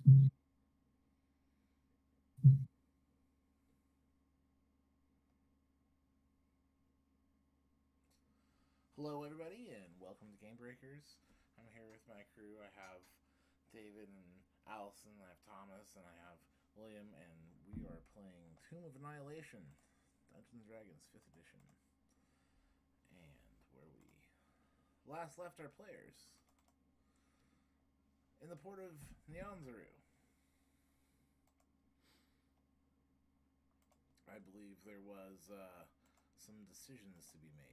Hello, everybody, and welcome to Gamebreakers. I'm here with my crew. I have David and Allison, I have Thomas, and I have William, and we are playing Tomb of Annihilation, Dungeons and Dragons 5th edition. And where we last left our players in the port of Nyanzaru. I believe there was some decisions to be made.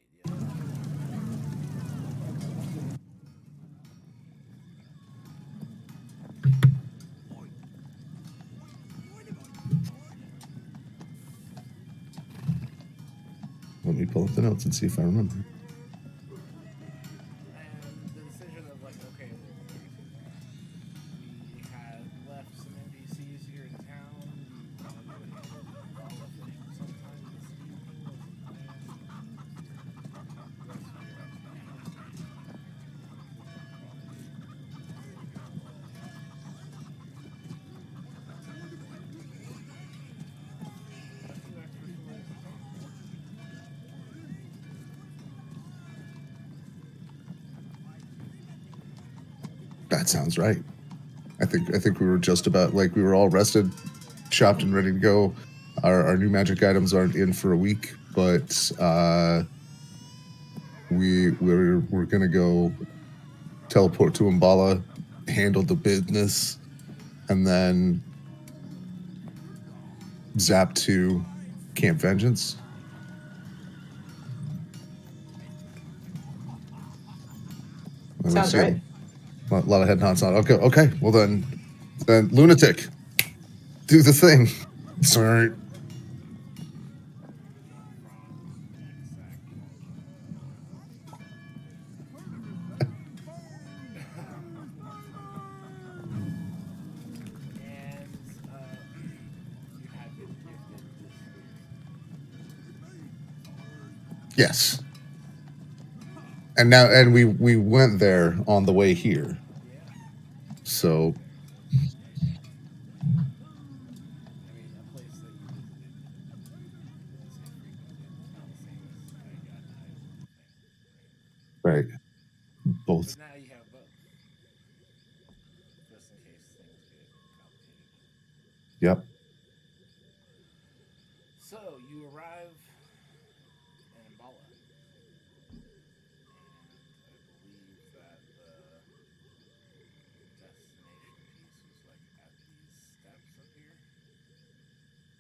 Let me pull up the notes and see if I remember. And the decision of like, okay, we had left some NPCs here in town. We wanted to handle all of them sometime this evening was the That sounds right. I think we were just about, like, we were all rested, shopped, and ready to go. Our new magic items aren't in for a week, but we're gonna go teleport to Umbala, handle the business, and then zap to Camp Vengeance. Sounds right. A lot of head nods on. Okay. Well then lunatic, do the thing. Sorry. Yes. And we went there on the way here. So right. Both. But now you have both. Just in case things get complicated. Yep. So you arrive in Umbala. And I believe that the destination piece was like at these steps up here.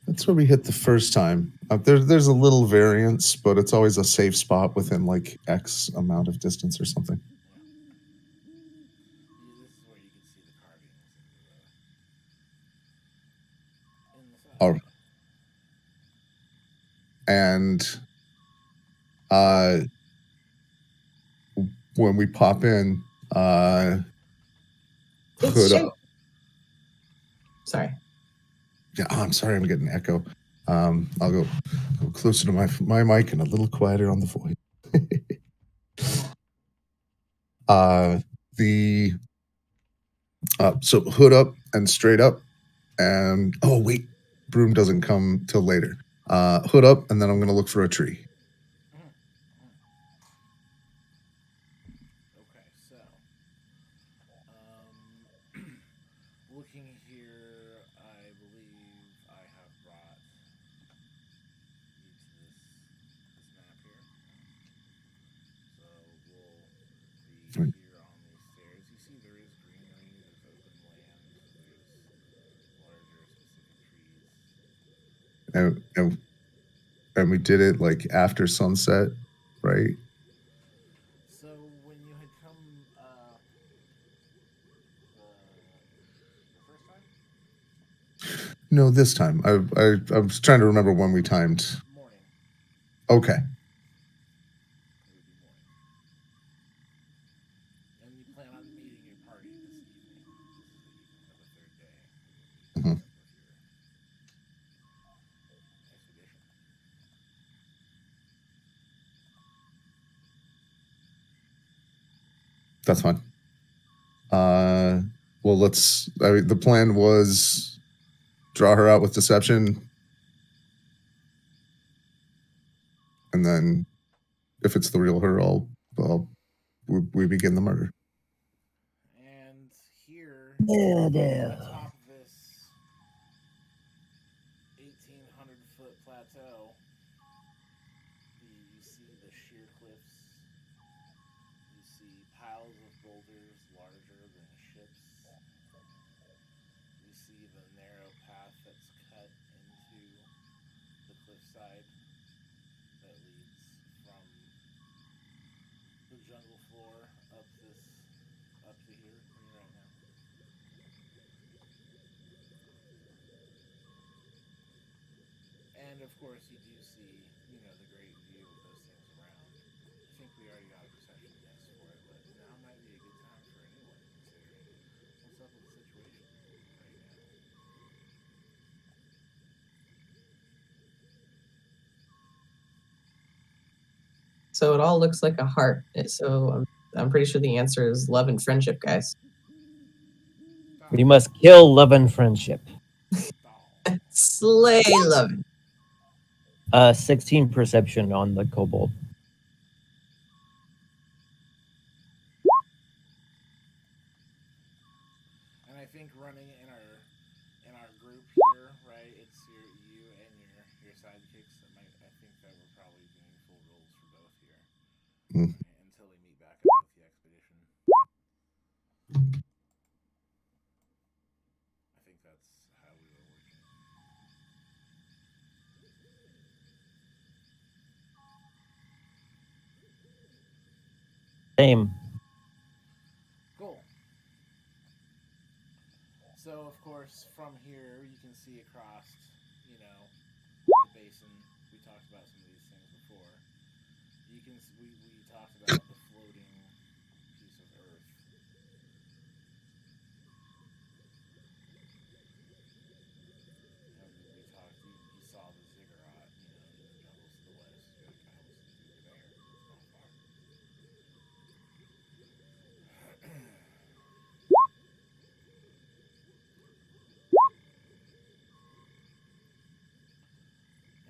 That's where we hit the first time. There's a little variance, but it's always a safe spot within like X amount of distance or something. This is where you can see the carvings in the side. All right. And when we pop in, hood up. Sorry. Yeah, I'm sorry, I'm getting an echo. I'll go closer to my mic and a little quieter on the voice. So hood up and straight up, and oh wait, broom doesn't come till later. Hood up, and then I'm gonna look for a tree. Okay, so looking here, I believe I have brought you to this map here. So we'll be here on these stairs. You see there is greenery, there's open land, there's larger specific trees. And we did it like after sunset, right? So when you had come the first time? No, this time. I was trying to remember when we timed. Morning. Okay. It would be morning. And you plan on meeting your party this evening. This is the evening of the third day. Mhm. Expedition. That's fine. Well, the plan was draw her out with deception, and then if it's the real her, we begin the murder. And here, atop this 1,800-foot plateau, you see the sheer cliffs. You see piles of boulders larger than ships. You see the narrow path that's cut into the cliffside that leads from the jungle floor up to here where you're at now. And of course, you do see, the great view of those things around. I think we already got a perception test for it, but now might be a good time for anyone considering what's up with the situation right now. So it all looks like a heart. So I'm pretty sure the answer is love and friendship, guys. We must kill love and friendship. Slay love. 16 perception on the kobold. And I think running in our group here, right? It's you and your sidekicks that might. I think that we're probably doing full rolls for both here, right, until we meet back up with the expedition. I think that's how we were working. Same. Cool. So, of course, from here you can see across, the basin. We talked about some of these things before. You can we talked about the floating piece of earth. We talked. You saw the ziggurat, in the jungles to the west. You're like, I was there. It's not far.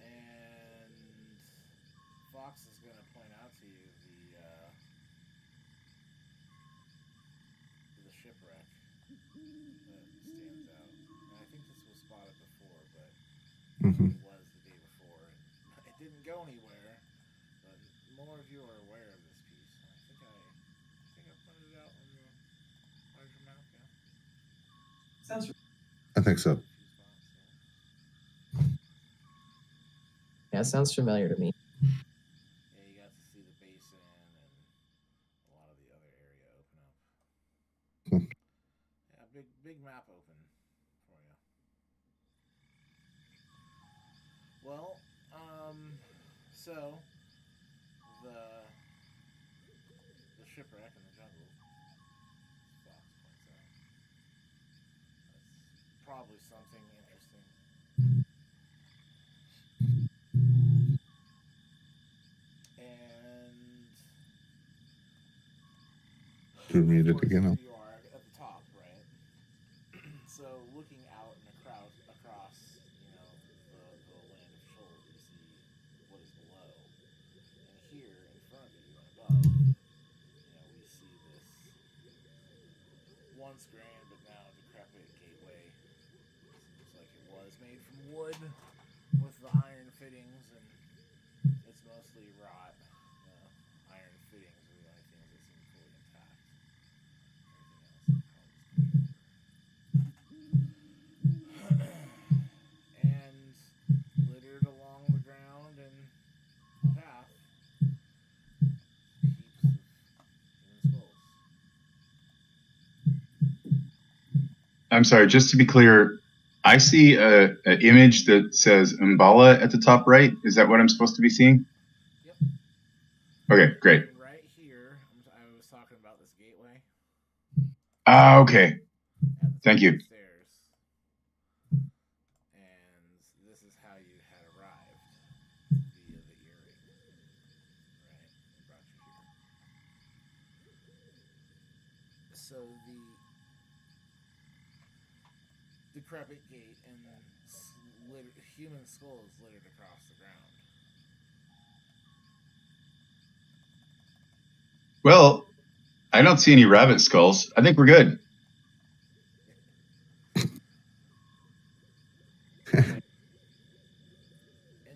And Fox is going to point out to you the shipwreck that stands out. And I think this was spotted before, but it was the day before. And it didn't go anywhere, but more of you are aware of this piece. I think I pointed it out on the larger map, yeah. I think so. Yeah, sounds familiar to me. Yeah, you got to see the basin and a lot of the other area open up. Yeah, big map open for you. Well, so the shipwreck in the jungle, Fox points out. That's probably something interesting. And read it again. Here you are at the top, right? So looking out and across, the land of Shoal, you see what is below. And here in front of you and above, we see this once grand but now decrepit gateway. Seems like it was made from wood with the iron fittings, and it's mostly wrought. Iron fittings are the only things that seem fully intact. And littered along the ground and path, heaps of human skulls. I'm sorry, just to be clear, I see an image that says Umbala at the top right. Is that what I'm supposed to be seeing? Yep. Okay, great. And right here, I was talking about this gateway. Okay. Thank you. Stairs. And this is how you had arrived via the earring. Right? It brought you here. So decrepit gate and human skulls littered across the ground. Well, I don't see any rabbit skulls. I think we're good.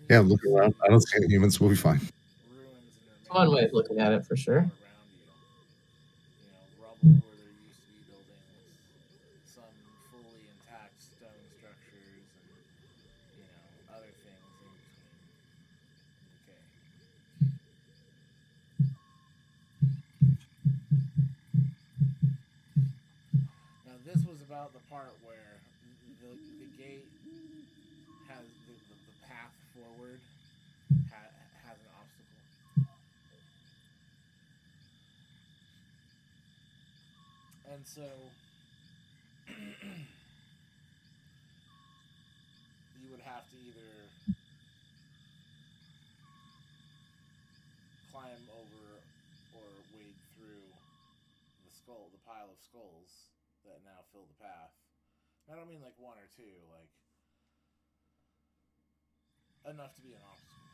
Yeah, looking around. I don't see any humans. We'll be fine. Ruins and One way of looking at it for sure. around you. You know, rubble where there used to be buildings, some fully intact stone structures, and you know other things in between decay. Now this was about the part where the gate has the path forward has an obstacle. And so you would have to either climb over or wade through the pile of skulls that now fill the path. I don't mean like one or two, like enough to be an obstacle.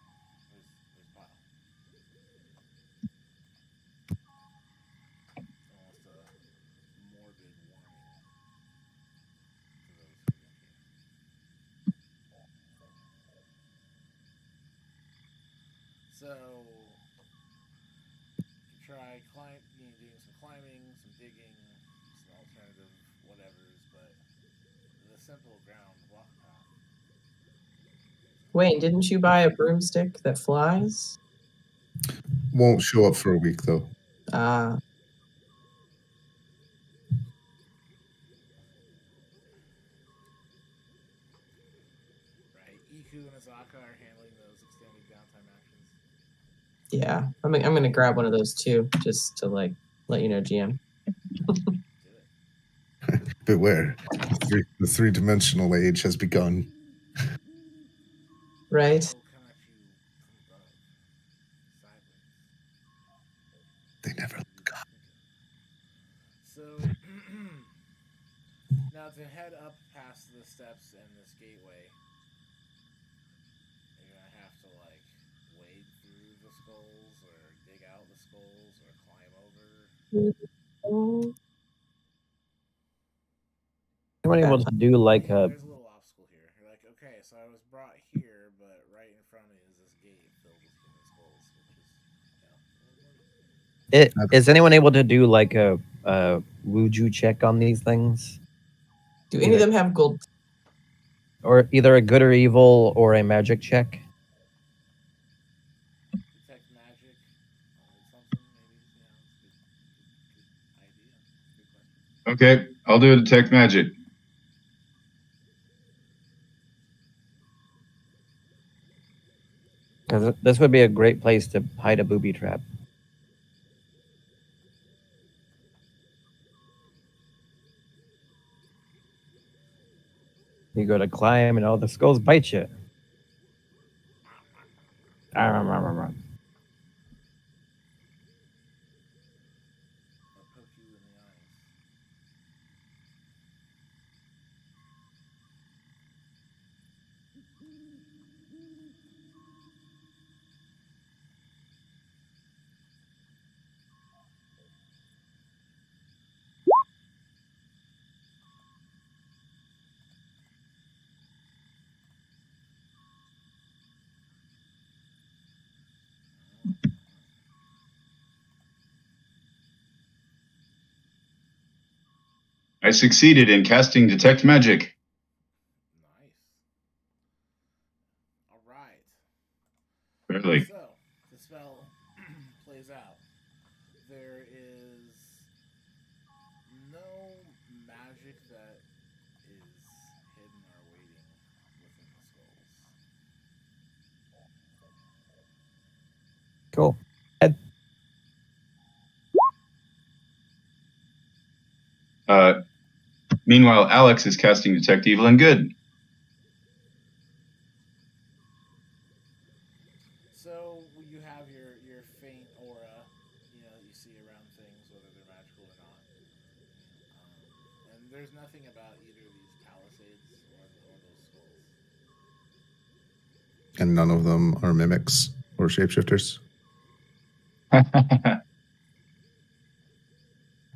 There's a pile. Almost a morbid warning to those who enter. So you try doing some climbing, some digging, some alternative whatevers, but the simple ground walk path. Wayne, didn't you buy a broomstick that flies? Won't show up for a week though. Ah, Right, Iku and Azaka are handling those extended downtime actions. yeah. I'm gonna grab one of those too, just to like let you know, GM. Do it. Beware. The three-dimensional age has begun. Right? They'll come at you from above, sideways. They never look up. So now to head up past the steps and this gateway, you're gonna have to like wade through the skulls, or dig out the skulls, or climb over. Anyone able to do like a There's a little obstacle here. You're like, okay, so I was brought here, but right in front of me is this gate filled with human skulls, which is, is anyone able to do like a wuju check on these things? Do any of them have gold? Or either a good or evil or a magic check? detect magic or something, maybe. It's good idea. Good question. Okay, I'll do a detect magic. Because this would be a great place to hide a booby trap. You go to climb and all the skulls bite you. Or poke you in the eyes. I succeeded in casting detect magic. Nice. All right. Barely. So the spell plays out. There is no magic that is hidden or waiting within the skulls. Cool. Meanwhile, Alex is casting detect evil and good. So you have your faint aura, you know, that you see around things, whether they're magical or not. And there's nothing about either of these palisades and none of them are mimics or shapeshifters.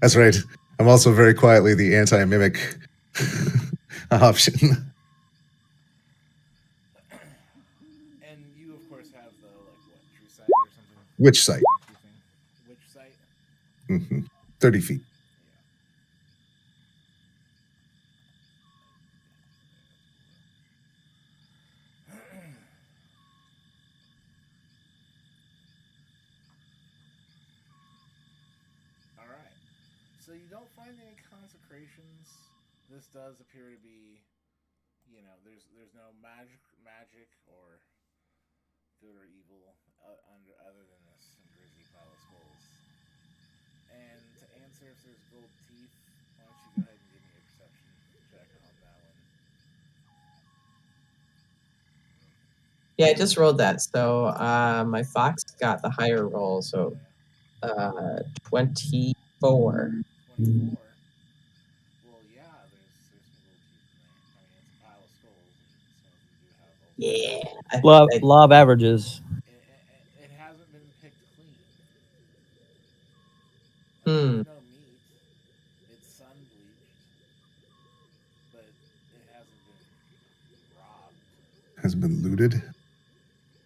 That's right. I'm also very quietly the anti-mimic option. And you, of course, have the true sight or something. Which sight? Which sight? 30 feet. All right. So you don't find any consecrations. This does appear to be, there's no magic or good or evil other than this grisly pile of skulls. And to answer if there's gold teeth, why don't you go ahead and give me a perception check on that one? Yeah, I just rolled that. So my fox got the higher roll. So 24. 24. Well, yeah, there's some gold teeth in there. I mean, it's a pile of skulls, and some of them do have gold teeth. Yeah. Law of averages. It hasn't been picked clean. Hmm. There's no meat. It's sun bleached, but it hasn't been robbed. Has been looted.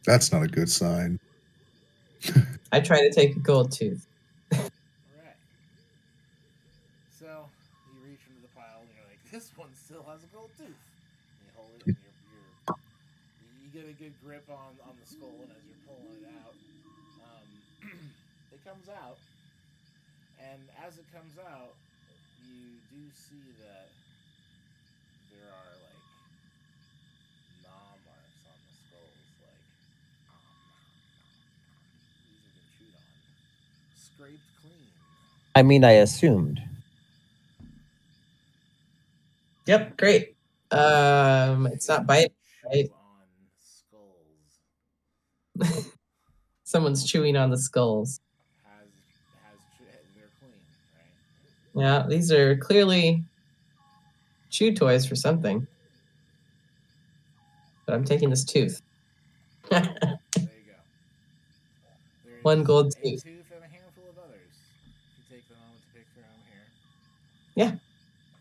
That's not a good sign. I try to take a gold tooth. Right. So you reach into the pile and you're like, this one still has a gold tooth. And you hold it and you get a good grip on the skull, and as you're pulling it out, it comes out. And as it comes out, you do see that there are gnaw marks on the skulls, these have been chewed on, scraped clean. I mean, I assumed. Yep, great. It's not biting, right? Chew on skulls. Someone's chewing on the skulls. They're clean, right? Yeah, these are clearly chew toys for something. But I'm taking this tooth. There you go. There's One gold a tooth. tooth and a handful of others. If you take the moment to pick through them here.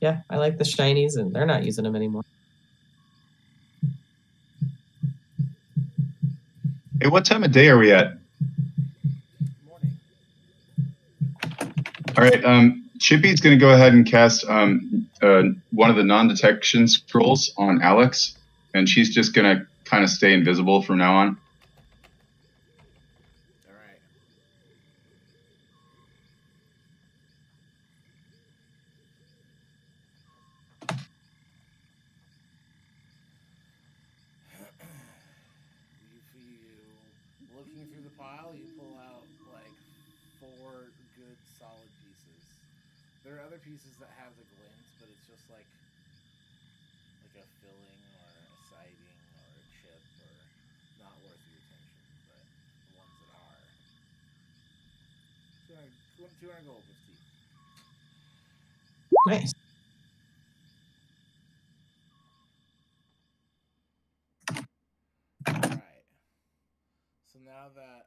Yeah, I like the shinies, and they're not using them anymore. Hey, what time of day are we at? Morning. All right, Chippy's going to go ahead and cast one of the non-detection scrolls on Alex, and she's just going to kind of stay invisible from now on. All right. You looking through the pile, you pull out 4 good solid pieces. There are other pieces that have the glint, but it's just like a filling or a siding or a chip or not worth your attention. But the ones that are, 200 gold with teeth. Nice. Alright. So now that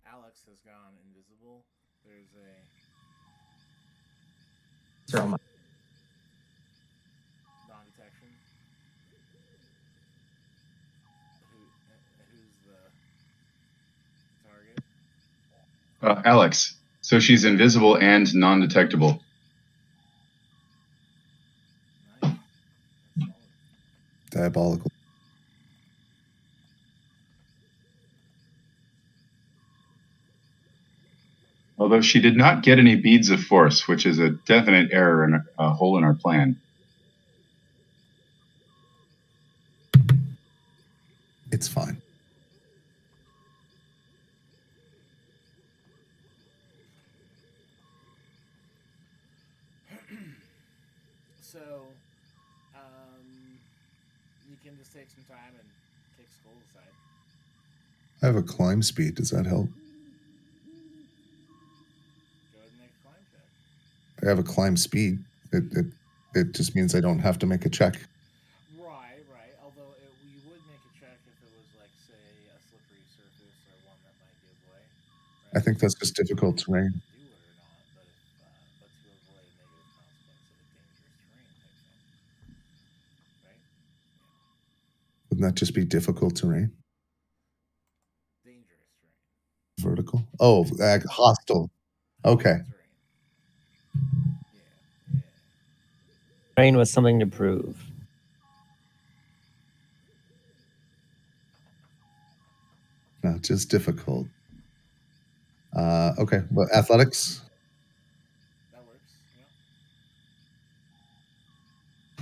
Alex has gone invisible, there's a Throw 'em up. non-detection. Who's the target? Alex. So she's invisible and non-detectable. Nice. That's solid. Diabolical. Although she did not get any beads of force, which is a definite error and a hole in our plan. It's fine. So, you can just take some time and kick Skull aside. I have a climb speed. Does that help? Go ahead and make a climb check. I have a climb speed. It just means I don't have to make a check. Right. Although you would make a check if it was I think that's just difficult terrain. Do it or not, but to avoid a negative consequence of a dangerous terrain type thing, right? Wouldn't that just be difficult terrain? Dangerous terrain. Vertical? Oh, hostile. Okay. Terrain. Yeah. Train was something to prove. No, just difficult. Okay. Well, athletics. That works.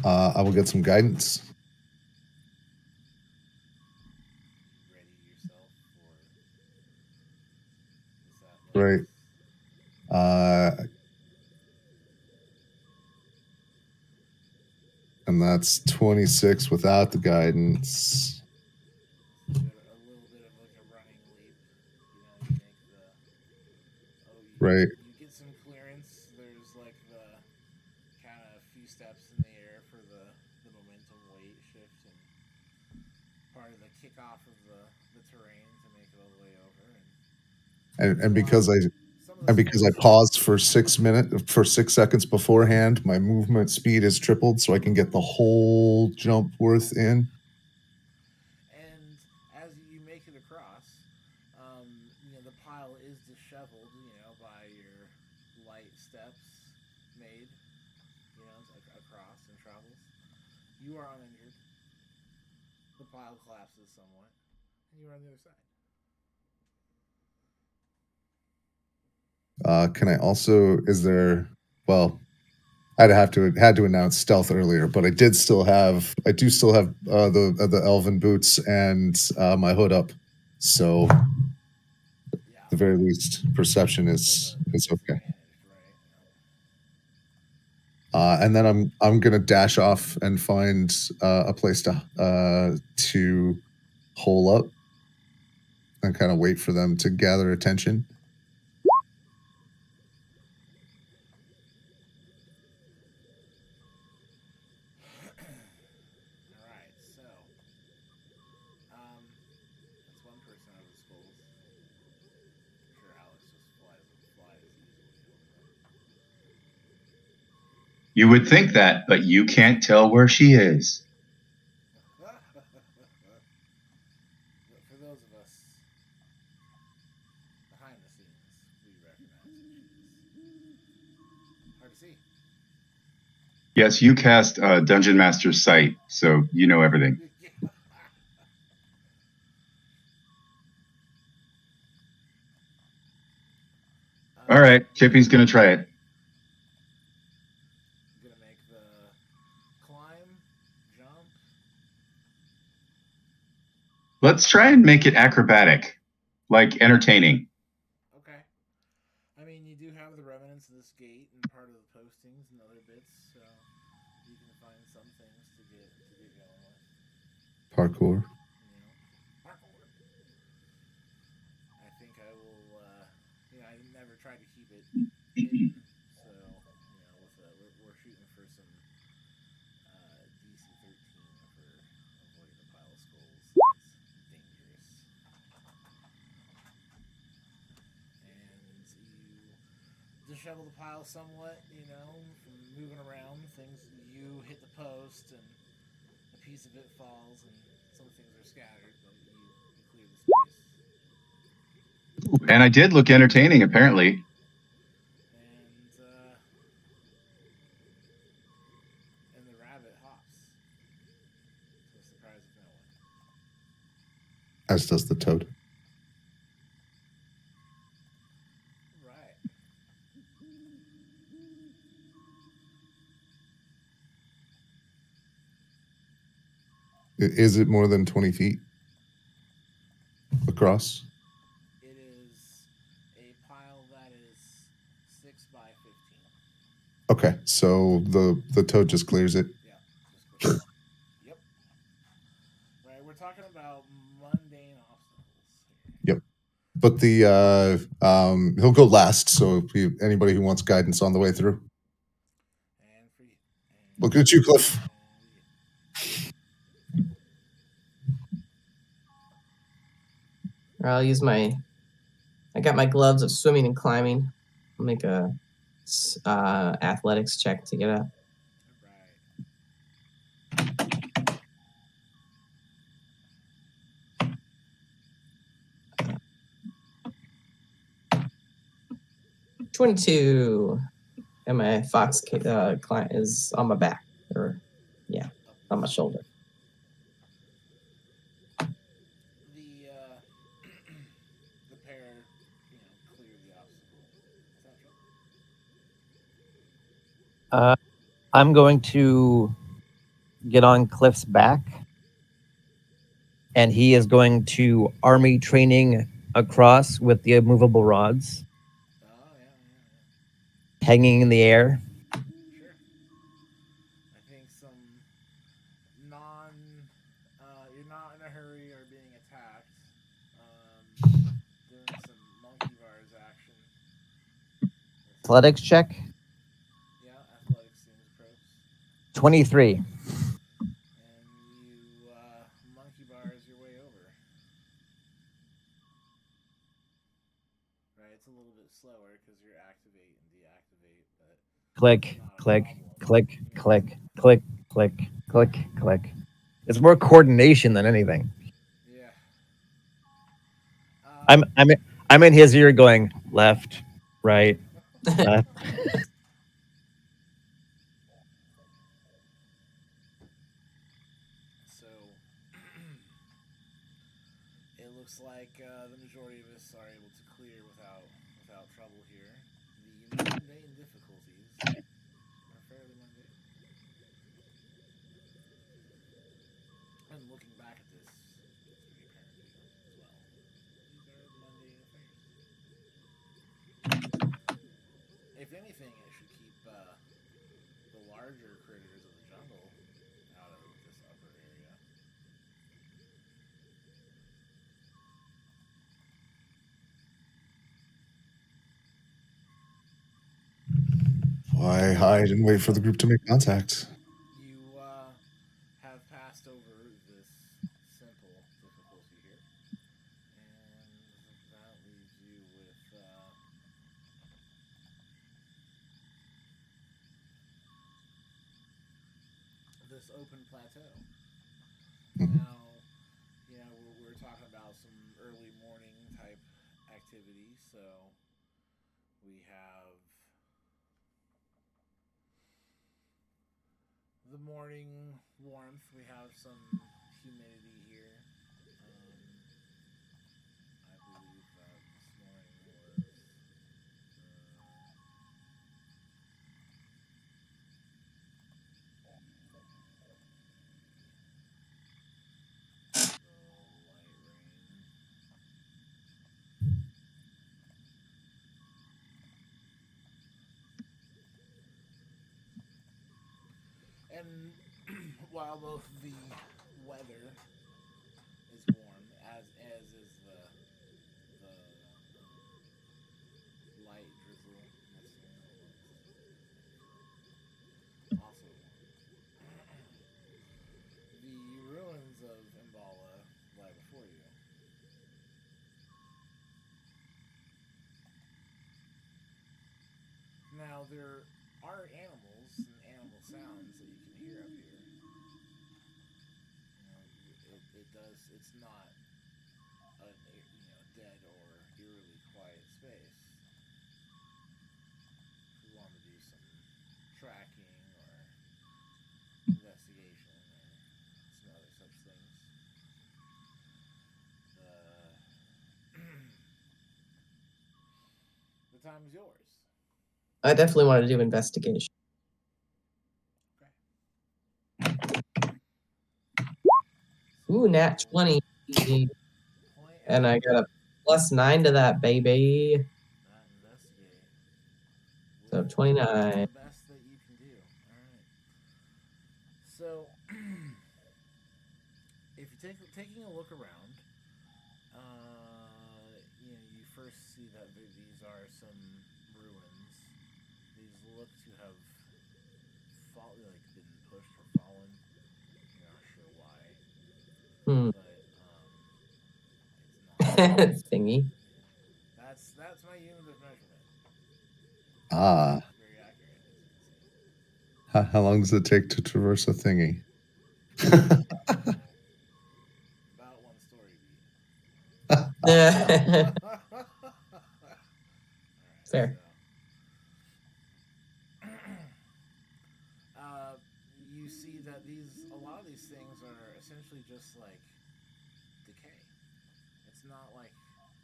Yeah. I will get some guidance. Ready yourself for this athletics. Right. And that's 26 without the guidance. A little bit of like a running leap. You make the. Right. You get some clearance. There's like the kind of few steps in the air for the momentum weight shift and part of the kickoff of the terrain to make it all the way over. And because I paused for 6 seconds beforehand, my movement speed is tripled, so I can get the whole jump worth in. And as you make it across, the pile is disheveled, by your light steps made, across and travels. You are uninjured. The pile collapses somewhat, and you're on the other side. Can I also? Is there? Well, had to announce stealth earlier, but I do still have the elven boots and my hood up, so Yeah. at the very least, perception is okay. And then I'm gonna dash off and find a place to hole up and kind of wait for them to gather attention. Alright, so that's one person out of the skulls. I'm sure Alex just flies easily. You would think that, but you can't tell where she is. But for those of us behind the scenes, we recognize that she's hard to see. Yes, you cast Dungeon Master's Sight, so you know everything. All right, Chippy's going to try it. Gonna make the climb, jump. Let's try and make it acrobatic, like entertaining. Okay. I mean, you do have the remnants of this gate and part of the postings and other bits, so you can find some things to get going with. Parkour. Parkour. I think I will. I never tried to keep it hidden, so we're shooting for some DC 13 for avoiding the pile of skulls. It's dangerous. And you dishevel the pile somewhat, from moving around. Things, you hit the post and a piece of it falls and some things are scattered, but you clear the space. And I did look entertaining, apparently. And the rabbit hops, to the surprise of no one. As does the toad. Right. Is it more than 20 feet across? It is a pile that is 6 by 15. Okay, so the toad just clears it. Yeah. Just yep. Right, we're talking about mundane obstacles here. Yep. But the he'll go last, so anybody who wants guidance on the way through. And for you. Look at you, Cliff. I'll use my I got my gloves of swimming and climbing. I'll make a athletics check to get up. Right. 22. And my fox client is on my back, or yeah, on my shoulder. The pair, clear the obstacle. I'm going to get on Cliff's back, and he is going to army training across with the immovable rods, hanging in the air. Sure. I think some you're not in a hurry or being attacked. Doing some monkey bars action. Athletics check. Yeah, athletics seems approach. 23. And you monkey bars your way over. Right, it's a little bit slower because you're activate and deactivate, but Click, click, click, click, click, click, click, click. It's more coordination than anything. Yeah. I'm in his ear going left, right, left. So it looks like the majority of us are able to clear without trouble here. The mundane difficulties are fairly mundane. And looking back at this, it's pretty apparent to you as well. These are mundane affairs. If anything, it should keep the larger critters of the jungle out of this upper area. Why hide and wait for the group to make contact? You have passed over this simple difficulty here, and that leaves you with this open plateau. Now, we're talking about some early morning type activity, so we have the morning warmth. We have some humidity here. I believe that this morning was light rain. And while both the weather is warm, as is the light drizzle also warm. The ruins of Imbala lie before you. Now there are animals and animal sounds that you can hear up here. It's not a dead or eerily quiet space. If we want to do some tracking or investigation or some other such things, the time is yours. I definitely want to do investigation. Ooh, nat 20. And I got a +9 to that, baby. So 29. The best that you can do. All right. So, if you're taking a look around, you first see that these are some ruins. These look to have been pushed or fallen. You're not sure why. But Thingy. That's Ah. Very accurate, as you can see. How long does it take to traverse a thingy? About one story beat. Yeah. Alright, Fair. so you see that a lot of these things are essentially just like decay. It's not like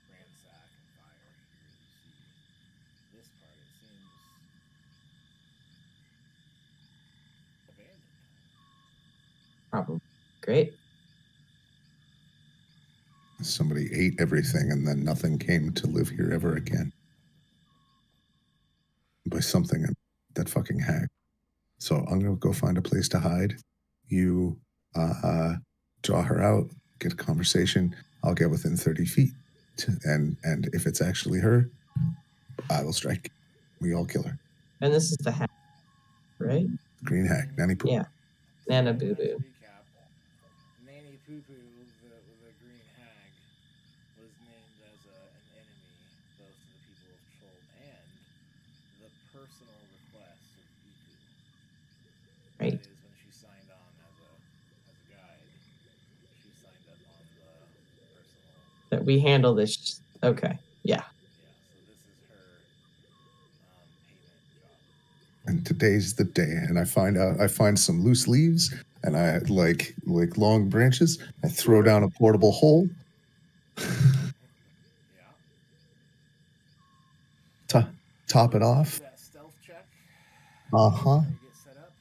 ransack and fire. Here you see this part. It seems abandoned. Probably. Great. Somebody ate everything and then nothing came to live here ever again. By something, that fucking hag. So I'm gonna go find a place to hide. You draw her out, get a conversation. I'll get within 30 feet. And if it's actually her, I will strike. We all kill her. And this is the hat, right? Green hag, Nanny Poo. Yeah. Nana So Boo let's Boo. recap. Nanny Poo Poo, the green hag, was named as an enemy both to the people of Troll and the personal request of Iku. Right. That is, when she signed on as a guide, she signed up on the personal. That we handle this. Okay. Yeah. Yeah, so this is her payment job. And today's the day. And I find some loose leaves and I like long branches. I throw down a portable hole. Yeah. Top it Do off. that stealth check. Uh-huh. You get set up.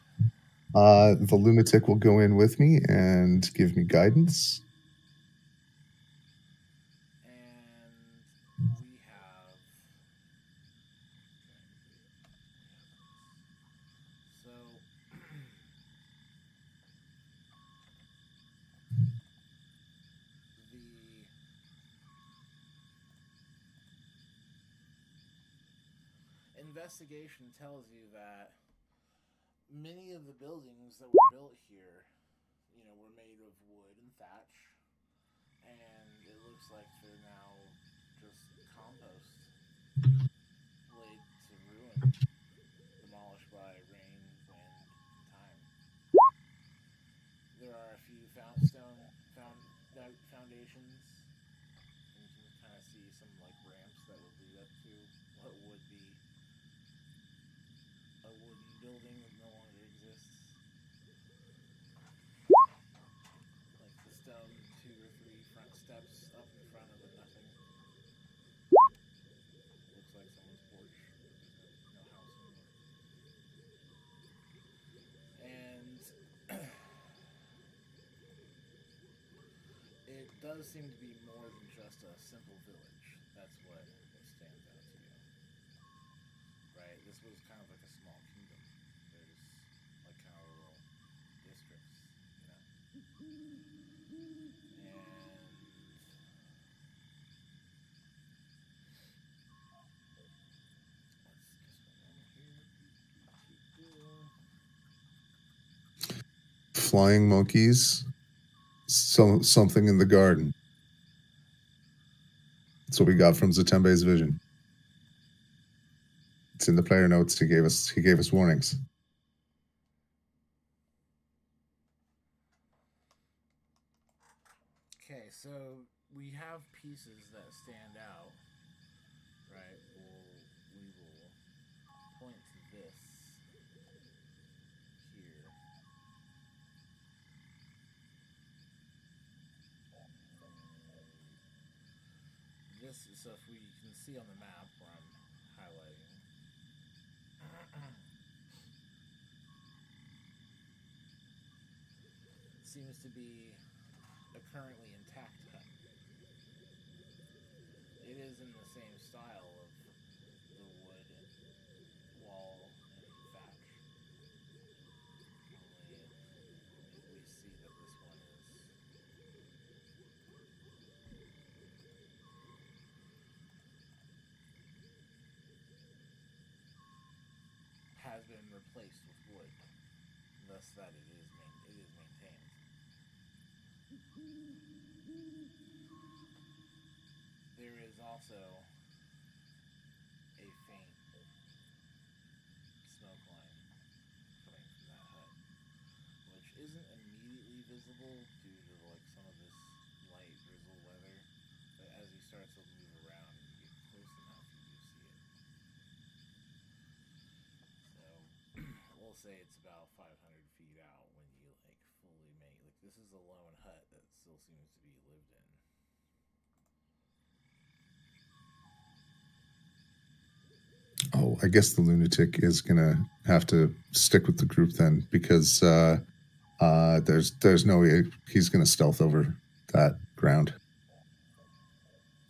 The lunatic will go in with me and give me guidance. And we have. So. The investigation tells you that many of the buildings that were built here, were made of wood and thatch, and it looks like they're now just compost, laid to ruin, demolished by rain, wind, and time. There are a few foundations, and you can kind of see some like ramps that will lead up to what would be a wooden building that no longer exists. Like the stone 2 or 3 front steps up in front of the nothing. Looks like someone's porch. There's no house anymore. And it does seem to be more than just a simple village. That's what stands out to you. Right? This was kind of like a small kingdom. There's like kind of little districts, And Flying monkeys. Something in the garden. That's what we got from Zatembe's vision. It's in the player notes. He gave us warnings. Okay, so we have pieces that stand out, right? We will point to this here. This is, so if we can see on the map where I'm highlighting. Seems to be a currently intact hut. It is in the same style of the wood wall and thatch. Only we see that this one has been replaced with wood, thus that it is maintained. There is also a faint visible due to like some of this light drizzle weather, but as you start to move around and you get close enough, you do see it. So we'll say it's about 500 feet out when you like fully make like this is a lone hut that still seems to be lived in. Oh, I guess the lunatic is gonna have to stick with the group then, because there's no way he's gonna stealth over that ground.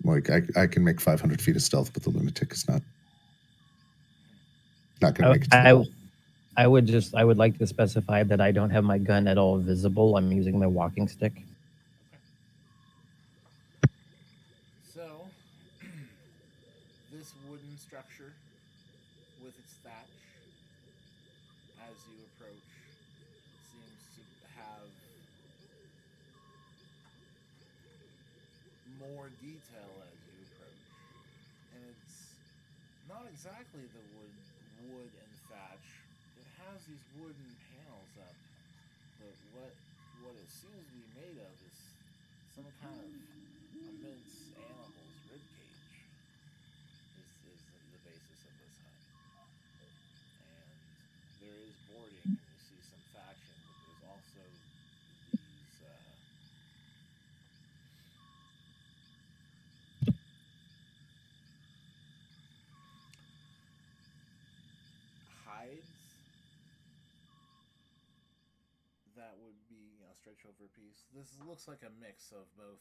Like I can make 500 feet of stealth, but the lunatic is not gonna make it to the hole. I would like to specify that I don't have my gun at all visible. I'm using my walking stick. Okay. So this wooden structure with its thatch, as you approach, seems to have more detail as you approach. And it's not exactly the wood and thatch. It has these wooden panels up, but what it seems to be made of is some kind of immense animal's rib cage. Is the basis of this hut. And there is boarding, and you see some thatching, but there's also these hides that would be, stretch over a piece. This looks like a mix of both.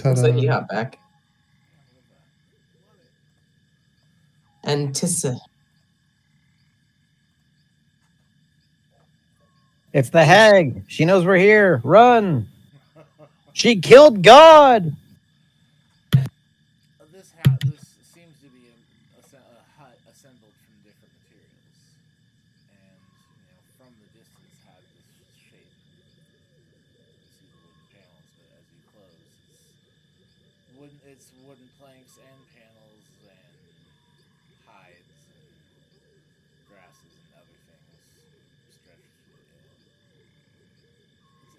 Looks like you Ta-da. got back. And Tissa. It's the hag. She knows we're here. Run. She killed God. This seems to be a hut assembled from different materials, and from the distance had this shape. You see the wooden panels, but as you close, it's wooden planks and panels and hides and grasses and other things stretched.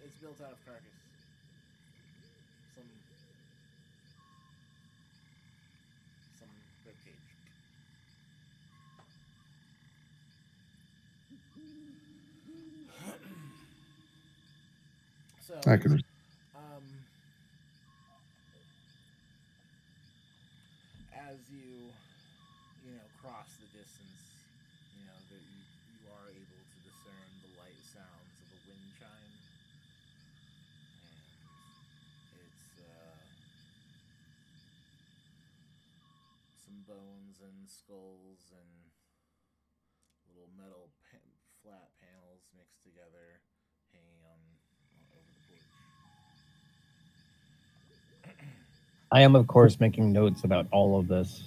It's built out of carcass. Some rib cage. So I can. as you cross the distance, that you are able to discern the light sounds of a wind chime, and it's some bones and skulls and little metal flat panels mixed together, hanging over the porch. I am, of course, making notes about all of this.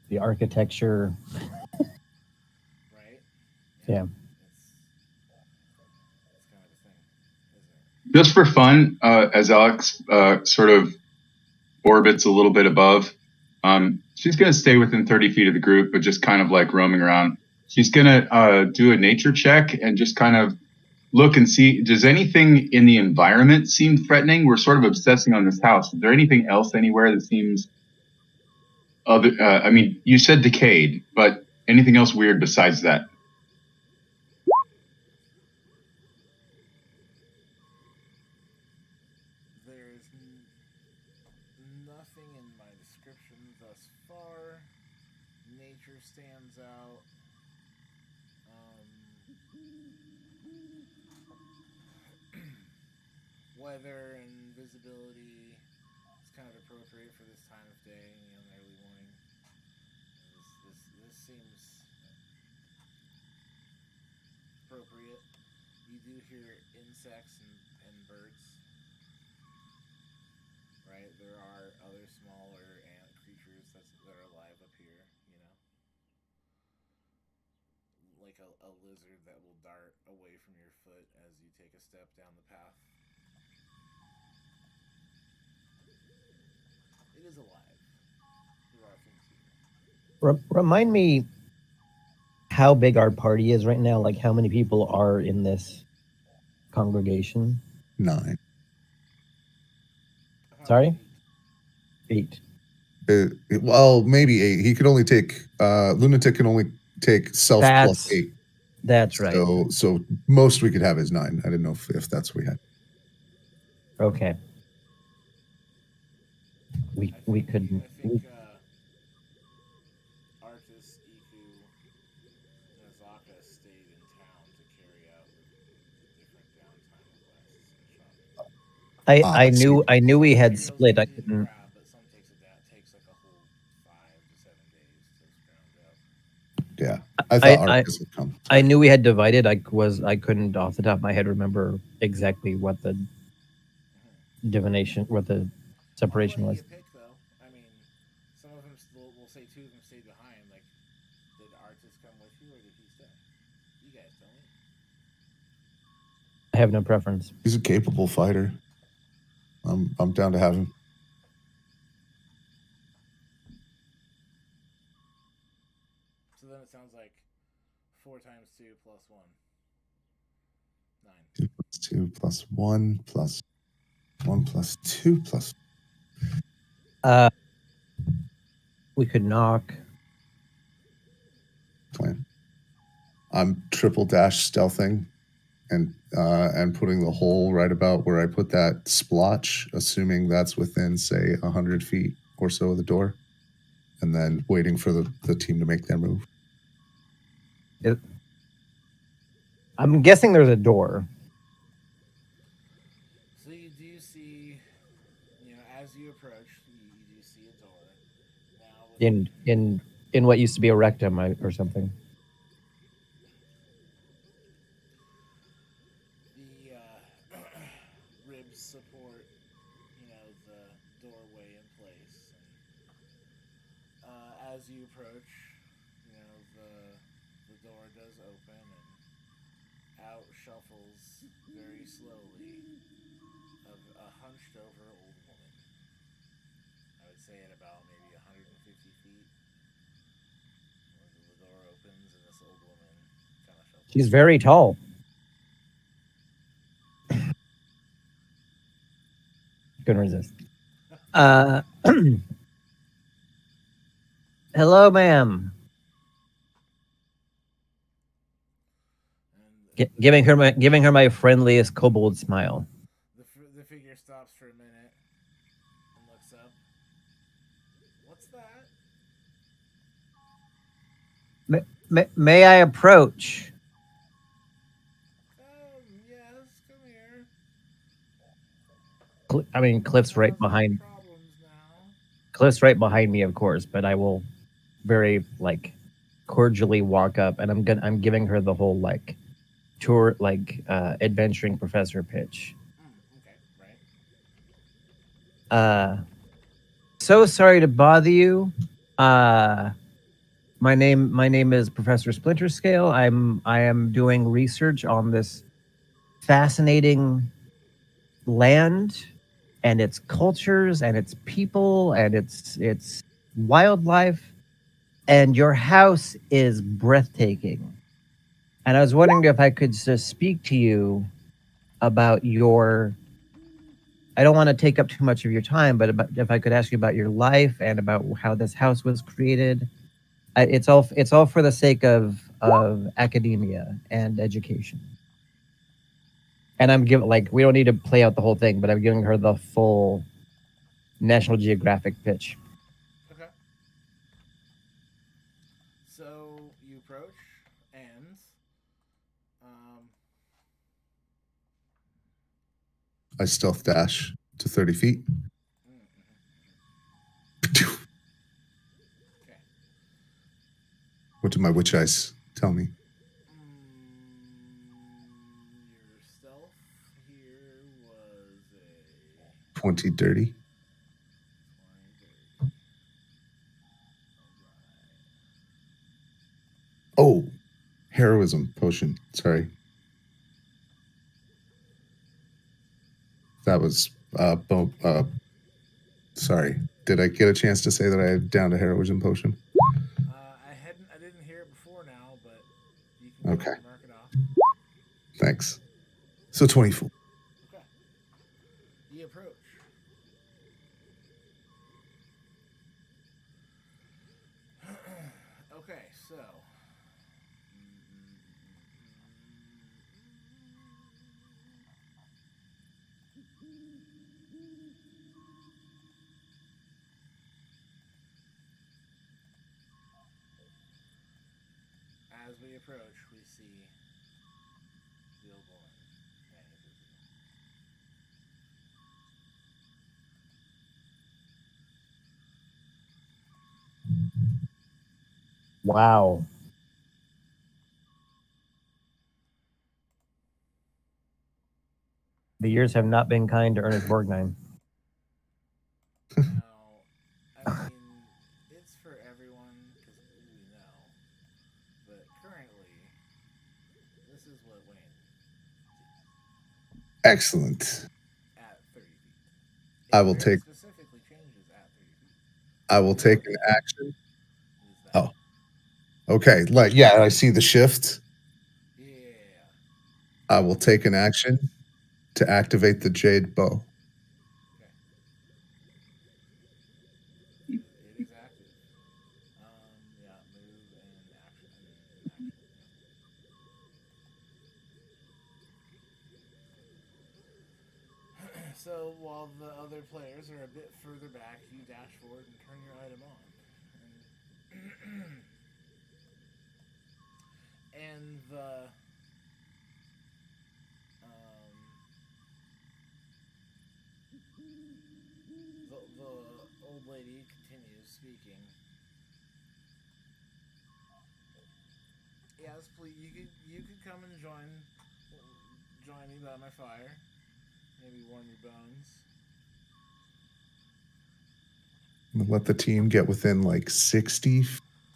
The architecture. Right? Yeah. It's kind of a thing, isn't it? Just for fun, as Alex sort of orbits a little bit above, she's going to stay within 30 feet of the group, but just kind of like roaming around. She's going to do a nature check and just kind of look and see, does anything in the environment seem threatening? We're sort of obsessing on this house. Is there anything else anywhere that seems other? I mean, you said decayed, but anything else weird besides that? There's nothing in my description thus far. Nature stands out. Weather and visibility is kind of appropriate for this time of day, in the early morning. This seems appropriate. You do hear insects and birds. Right? There are other smaller ant creatures that are alive up here, Like a lizard that will dart away from your foot as you take a step down the path. It is alive. There are things here. Remind me how big our party is right now. Like, how many people are in this congregation? 9. Sorry? 8. Well, maybe 8. He could only take lunatic can only take self plus That's 8. That's right. So most we could have is 9. I didn't know if that's what we had. Okay. We could. I think Artis, Iku, and Azaka stayed in town to carry out the different downtime quests and shopping. I knew we had Heroes split. I did couldn't. grab, but some takes like a whole 5 to 7 days to scrounge up. Yeah, I thought Arcus would come. I knew we had divided. I couldn't off the top of my head remember exactly what the divination, what the separation I'll was. let you pick, though. I mean, some of them will say 2 of them stayed behind. Like, did Artis come with you, or did he stay? You guys tell me. I have no preference. He's a capable fighter. I'm down to have him. So then it sounds like 4 times 2 plus 1. 9. 2 plus 2 plus 1 plus 1 plus 2 plus. We could knock. Plan. I'm triple dash stealthing and putting the hole right about where I put that splotch, assuming that's within, say, 100 feet or so of the door, and then waiting for the team to make their move. I'm guessing there's a door. So you do see, as you approach, you do see a door. Now In what used to be a rectum or something. The ribs support, the doorway in place. And as you approach, the door does open and out shuffles very slowly a hunched over old woman. I would say at about maybe 150 feet. The door opens and this old woman kind of shuffles. She's very tall. Couldn't resist. Hello, ma'am. Giving her my friendliest kobold smile. The figure stops for a minute and looks up. What's that? May I approach? Yes, come here. Cliff's right behind. Cliff's right behind me, of course, but I will very cordially walk up, and I'm giving her the whole tour, adventuring professor pitch. Okay, right. So sorry to bother you. My name is Professor Splinterscale. I am doing research on this fascinating land and its cultures and its people and its wildlife, and your house is breathtaking. And I was wondering if I could just speak to you about your. I don't want to take up too much of your time, but if I could ask you about your life and about how this house was created. It's all for the sake of academia and education. And I'm giving we don't need to play out the whole thing, but I'm giving her the full National Geographic pitch. Okay. So you approach and I stealth dash to 30 feet. Okay. What did my witch eyes tell me? Your stealth here was a 20 dirty. 20. Oh, heroism potion. Sorry. That was sorry. Did I get a chance to say that I had down a heroism potion? Okay. Mark it off. Thanks. So 24. Okay. You approach. Okay, so. As we approach, we see Billboard. Wow. The years have not been kind to Ernest Borgnine. Now, I mean, it's for everyone because we know, but currently, this is what Wayne Excellent. at 30 feet. I will take. Specifically changes at 30 feet. I will take an action. Is that? Oh. Okay. Like, yeah, I see the shift. Yeah. I will take an action to activate the Jade Bow. It is active. Yeah, move and action. So while the other players are a bit further back, you dash forward and turn your item on. And the old lady continues speaking. Yes, please. You could come and join me by my fire. Maybe warm your bones. Let the team get within like 60,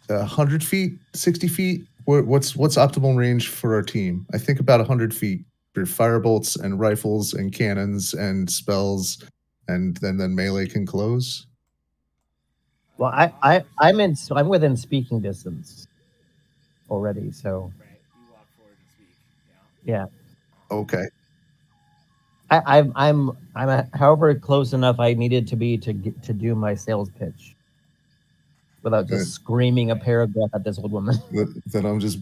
100 feet, 60 feet. What's optimal range for our team? I think about 100 feet for firebolts and rifles and cannons and spells, and then melee can close. Well, I'm within speaking distance already, so Right, you walk forward and speak. yeah. Okay. I'm however close enough I needed to be to do my sales pitch without just screaming a paragraph at this old woman. Then I'm just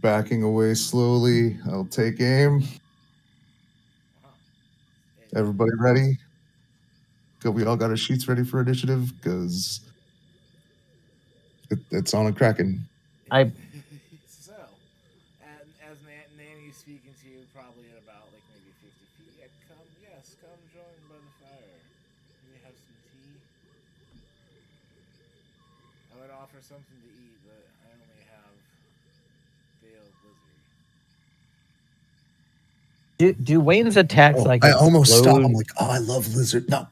backing away slowly. I'll take aim. Everybody ready? We all got our sheets ready for initiative because it's on a Kraken. So, as Nanny's speaking to you, probably at about like maybe 50 feet. Yeah, come join by the fire. Maybe have some tea. I would offer something to eat, but I only have Dale Blizzard. Do Wayne's attacks like I almost explode? stopped. I'm like, oh, I love lizard. No.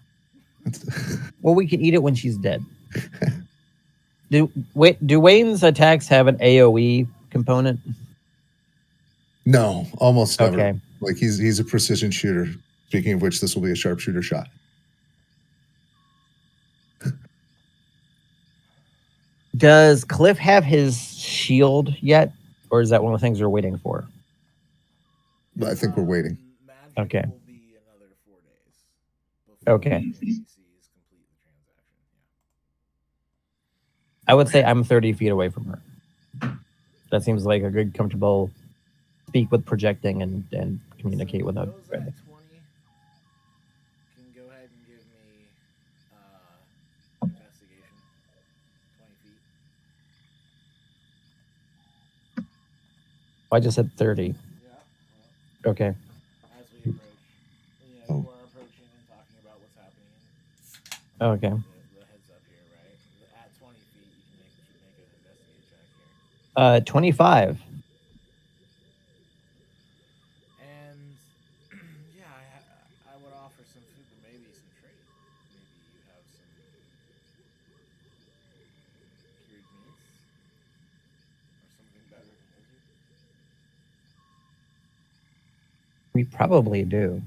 Well, we can eat it when she's dead. Do Wayne's attacks have an AOE component? No, almost never. Okay. Like he's a precision shooter. Speaking of which, this will be a sharpshooter shot. Does Cliff have his shield yet, or is that one of the things we're waiting for? I think we're waiting. Magic Okay. will be another 4 days. Before Okay. the NPCs complete the transaction. I would say I'm 30 feet away from her. That seems like a good, comfortable speak with projecting and communicate So without. those at 20 can go ahead and give me investigation. 20 feet. I just said 30. Yeah. Okay. As we approach, you are approaching and talking about what's happening. Okay. The heads up here, right? At 20 feet, you can make an investigate check here. 25. And yeah, I would offer some food, but maybe some trade. Maybe you have some cured meats or something better than lizard. We probably do.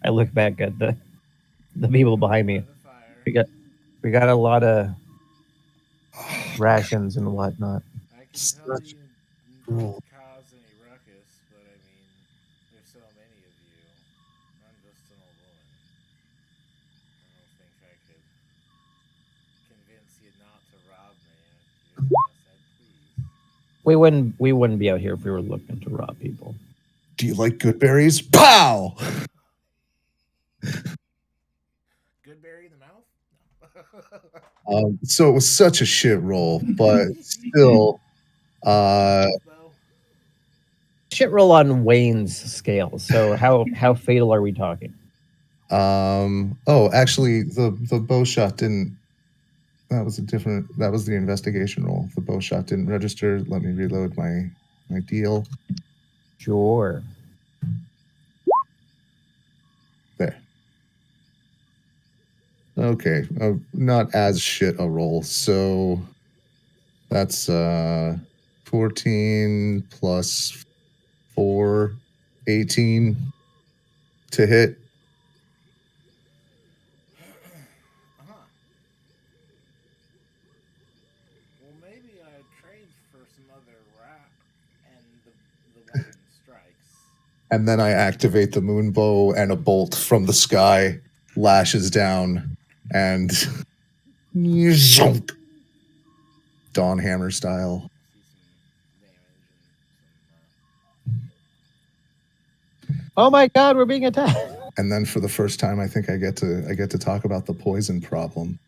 I look back at the people behind me. By the fire. We got a lot of rations and whatnot. I can tell you Cool. how We wouldn't be out here if we were looking to rob people. Do you like good berries? Pow! Good berry in the mouth? No. So it was such a shit roll, but still, Though. Shit roll on Wayne's scale. So how fatal are we talking? oh, actually, the bow shot didn't. That was the investigation roll. The bow shot didn't register. Let me reload my deal. Sure. There. Okay, not as shit a roll. So that's 14 plus 4, 18 to hit. Uh-huh. Well, maybe I'd trade for some other rap and the weapon strikes. And then I activate the moon bow, and a bolt from the sky lashes down, and zonk, Dawn Hammer style. See some damage and some. Oh my God, we're being attacked. And then for the first time, I think I get to talk about the poison problem.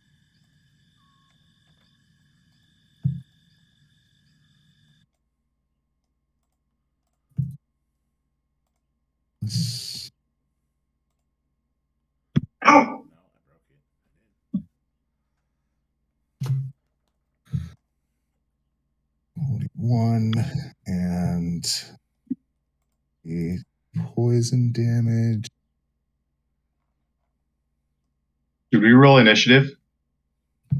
No, I broke it. I did. 1 and the poison damage. Should we roll initiative?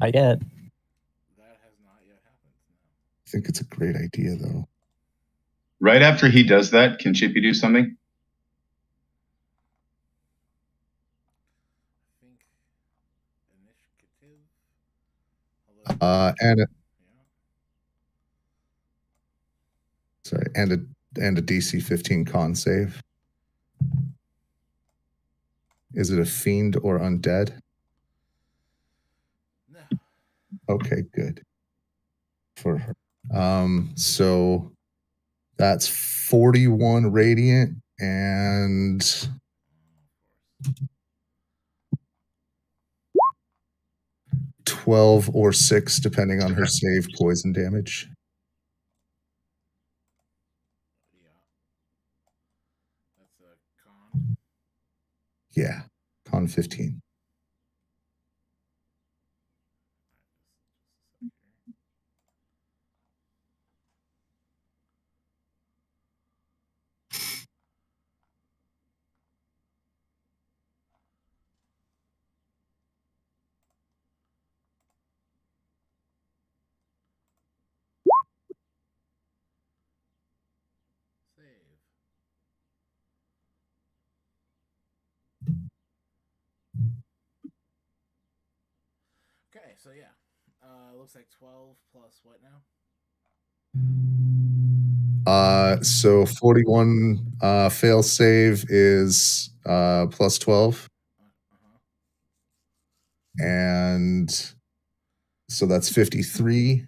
I get. That has not yet happened. No. I think it's a great idea, though. Right after he does that, can Chippy do something? I think initiative. Although, And yeah. sorry, and a DC 15 con save. Is it a fiend or undead? No. Okay, good. For her. So that's 41 radiant and Of course. 12 or 6, depending on her save, poison damage. Yeah. That's a con. Yeah, con 15. Save. Okay, so yeah. Looks like 12 plus what now? So 41 fail save is plus 12. Uh-huh. And so that's 53.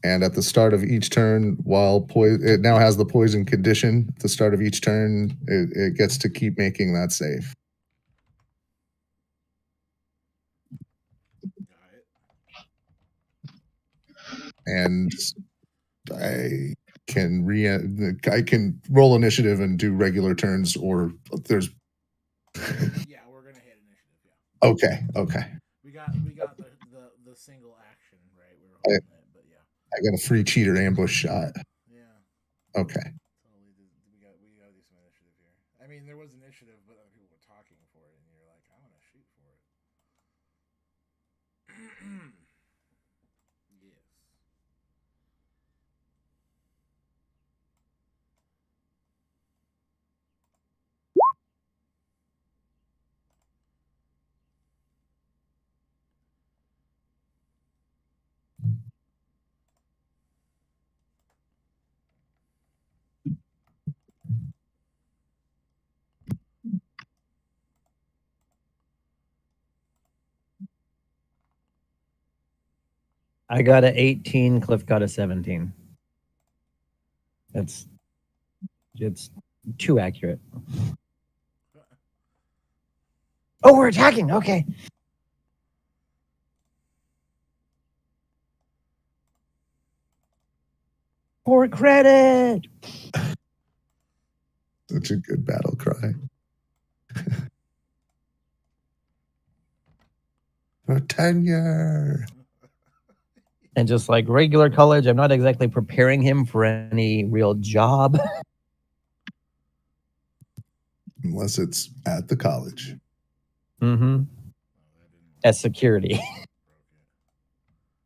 And at the start of each turn, while it now has the poison condition, at the start of each turn, it gets to keep making that save. Got it. And I can roll initiative and do regular turns, or there's Yeah, we're gonna hit initiative. Yeah. okay. We got the single action right. We were holding it, but yeah. I got a free cheater ambush shot. Yeah. Okay. Totally. We got to do some initiative here. I mean, there was initiative, but other people were talking for it, and you're like, I want to shoot for it. Yes. I got a 18. Cliff got a 17. It's too accurate. Oh, we're attacking. Okay. For credit. Such a good battle cry. For tenure. And just like regular college, I'm not exactly preparing him for any real job. Unless it's at the college. Mm-hmm. As security. Broke it.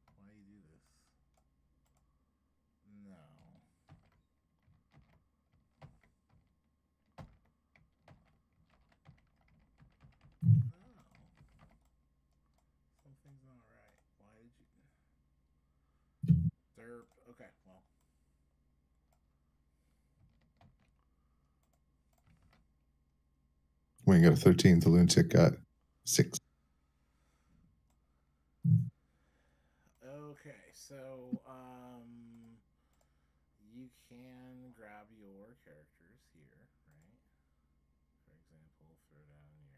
Why do you do this? No. Something's not right. Why did you? Derp. Okay. Well. When you got a 13, the lunatic got 6. Okay. So you can grab your characters here, right? For example, throw down your.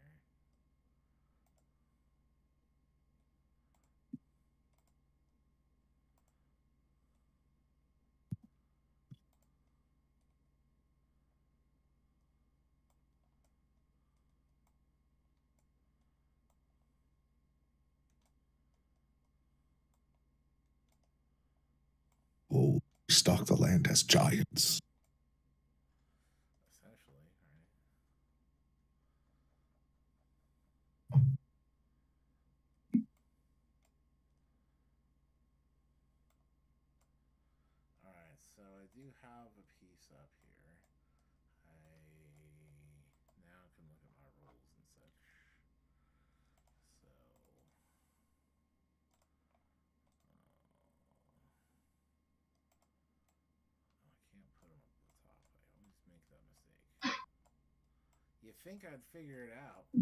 Oh, stalk the land as giants. Essentially, right? Alright, so I do have a piece up here. I now can look at my rules and such. So. I can't put them up at the top. I always make that mistake. You think I'd figure it out. I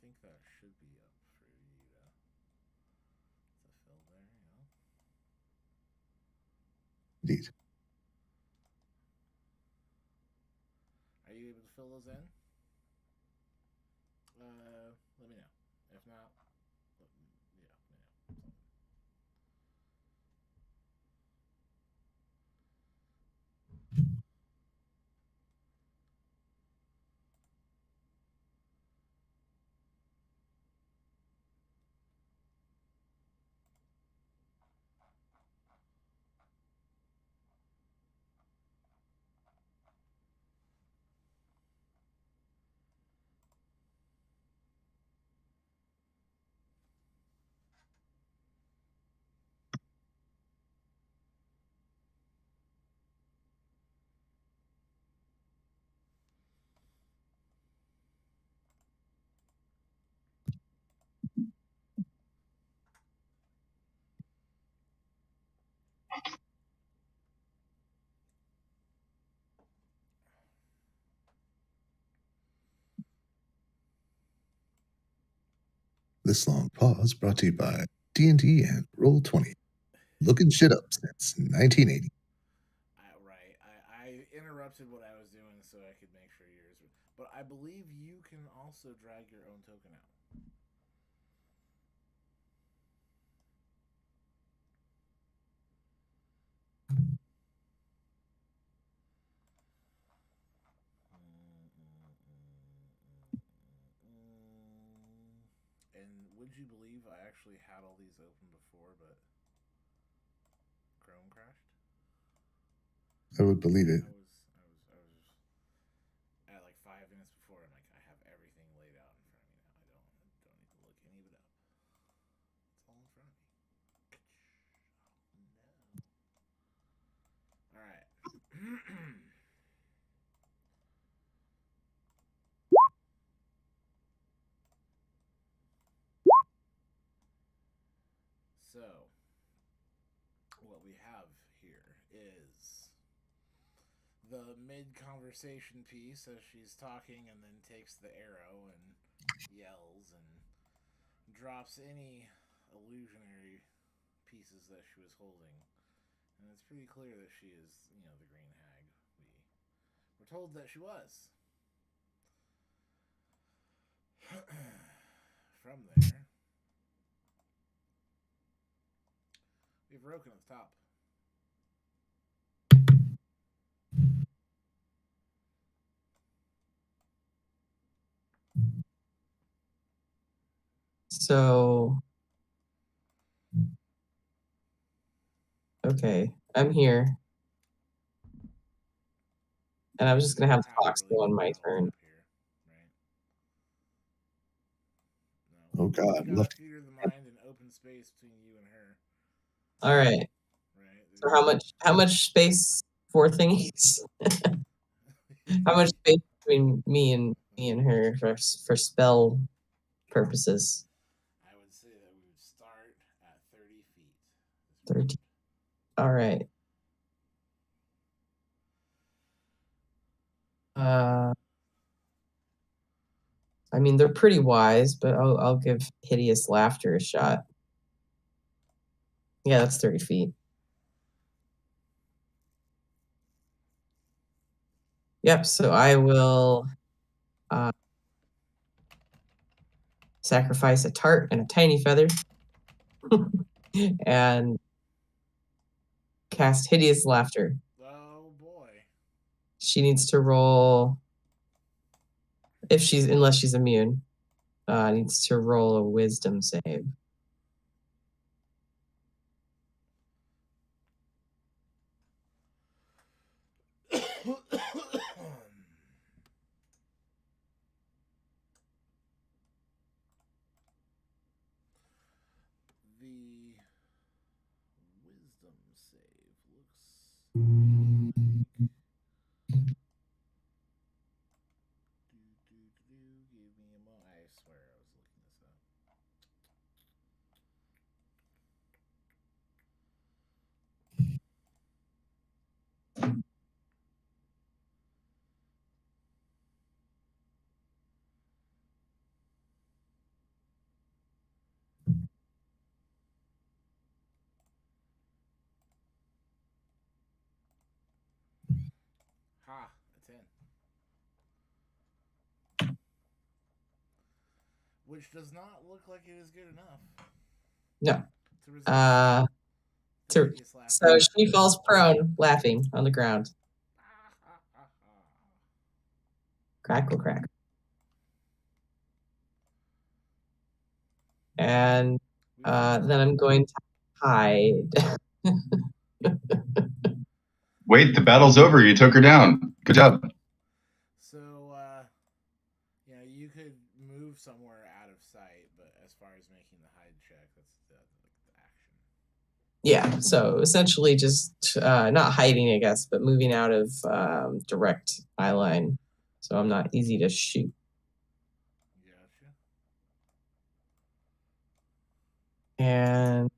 think that should be up for you to fill there, you know? Indeed. Are you able to fill those in? Let me know. If not, let me know. This long pause brought to you by D&D and Roll20. Looking shit up since 1980. Right. I interrupted what I was doing so I could make sure yours were. But I believe you can also drag your own token out. And would you believe I actually had all these open before, but Chrome crashed? I would believe it. I was at like 5 minutes before. I'm like, I have everything laid out in front of me now. I don't need to look any of it up. It's all in front of me. No. All right. So, what we have here is the mid-conversation piece as she's talking and then takes the arrow and yells and drops any illusionary pieces that she was holding. And it's pretty clear that she is, the Green Hag. We were told that she was. From there, we have Roken at the top. So, okay, I'm here. And I was just going to have the fox go on my turn. Oh God, left. Theater of the mind and open space between you and her. All right. Right. So how much space for thingies? How much space between me and her for spell purposes? I would say that we would start at 30 feet. 30. All right. I mean, they're pretty wise, but I'll give hideous laughter a shot. Yeah, that's 30 feet. Yep, so I will sacrifice a tart and a tiny feather and cast hideous laughter. Oh boy. She needs to roll, unless she's immune, needs to roll a wisdom save. The wisdom save looks give me a moment. I swear I was looking this up. Ha, a 10. Which does not look like it is good enough. No. To resist So she falls prone, laughing on the ground. Crackle, crack. And then I'm going to hide. Wait, the battle's over. You took her down. Good job. So, you could move somewhere out of sight, but as far as making the hide check, that's the action. Yeah, so essentially just not hiding, I guess, but moving out of direct eye line. So I'm not easy to shoot. Gotcha. And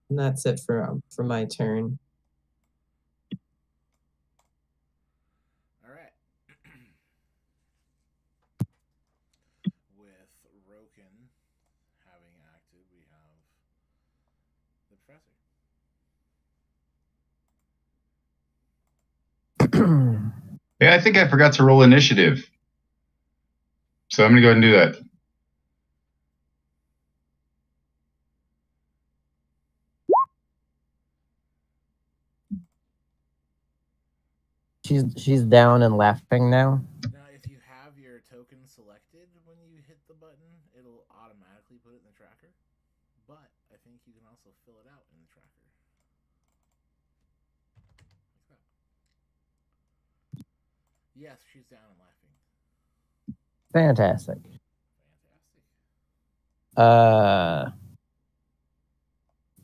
that's it for my turn. All right. With Roken having acted, we have the professor. Yeah, I think I forgot to roll initiative. So I'm going to go ahead and do that. She's down and laughing now. Now, if you have your token selected when you hit the button, it'll automatically put it in the tracker. But I think you can also fill it out in the tracker. Like that. Yes, she's down and laughing. Fantastic.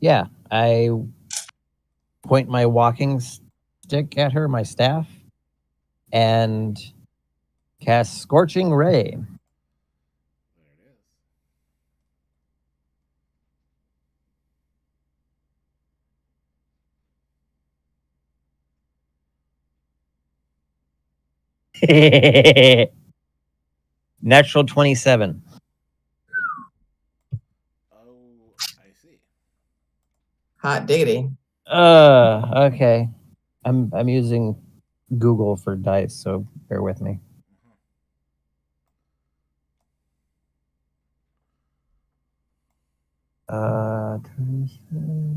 Yeah, I point my walking stick at her, my staff, and cast Scorching Ray. There it is. Natural 27. Oh, I see. Hot diggity. Okay. I'm using Google for dice, so bear with me. Uh, 27.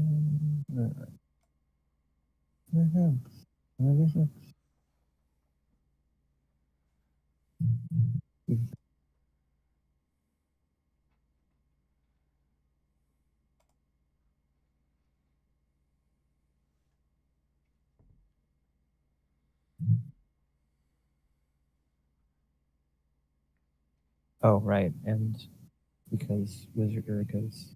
Oh, right. And because Wizard Erica's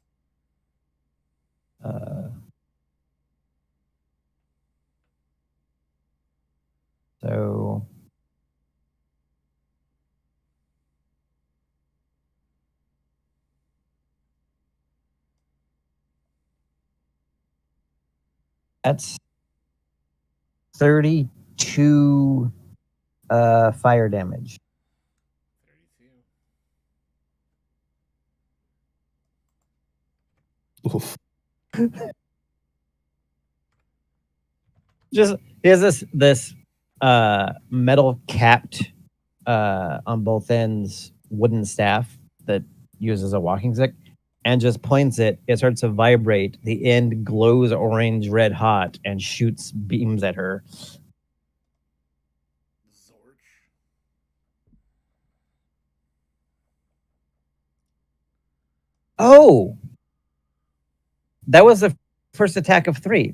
so that's 32 fire damage. 32. Oof. Just there's this metal capped on both ends wooden staff that uses a walking stick, and just points it. It starts to vibrate. The end glows orange red hot and shoots beams at her. Zorch. Oh, that was the first attack of 3.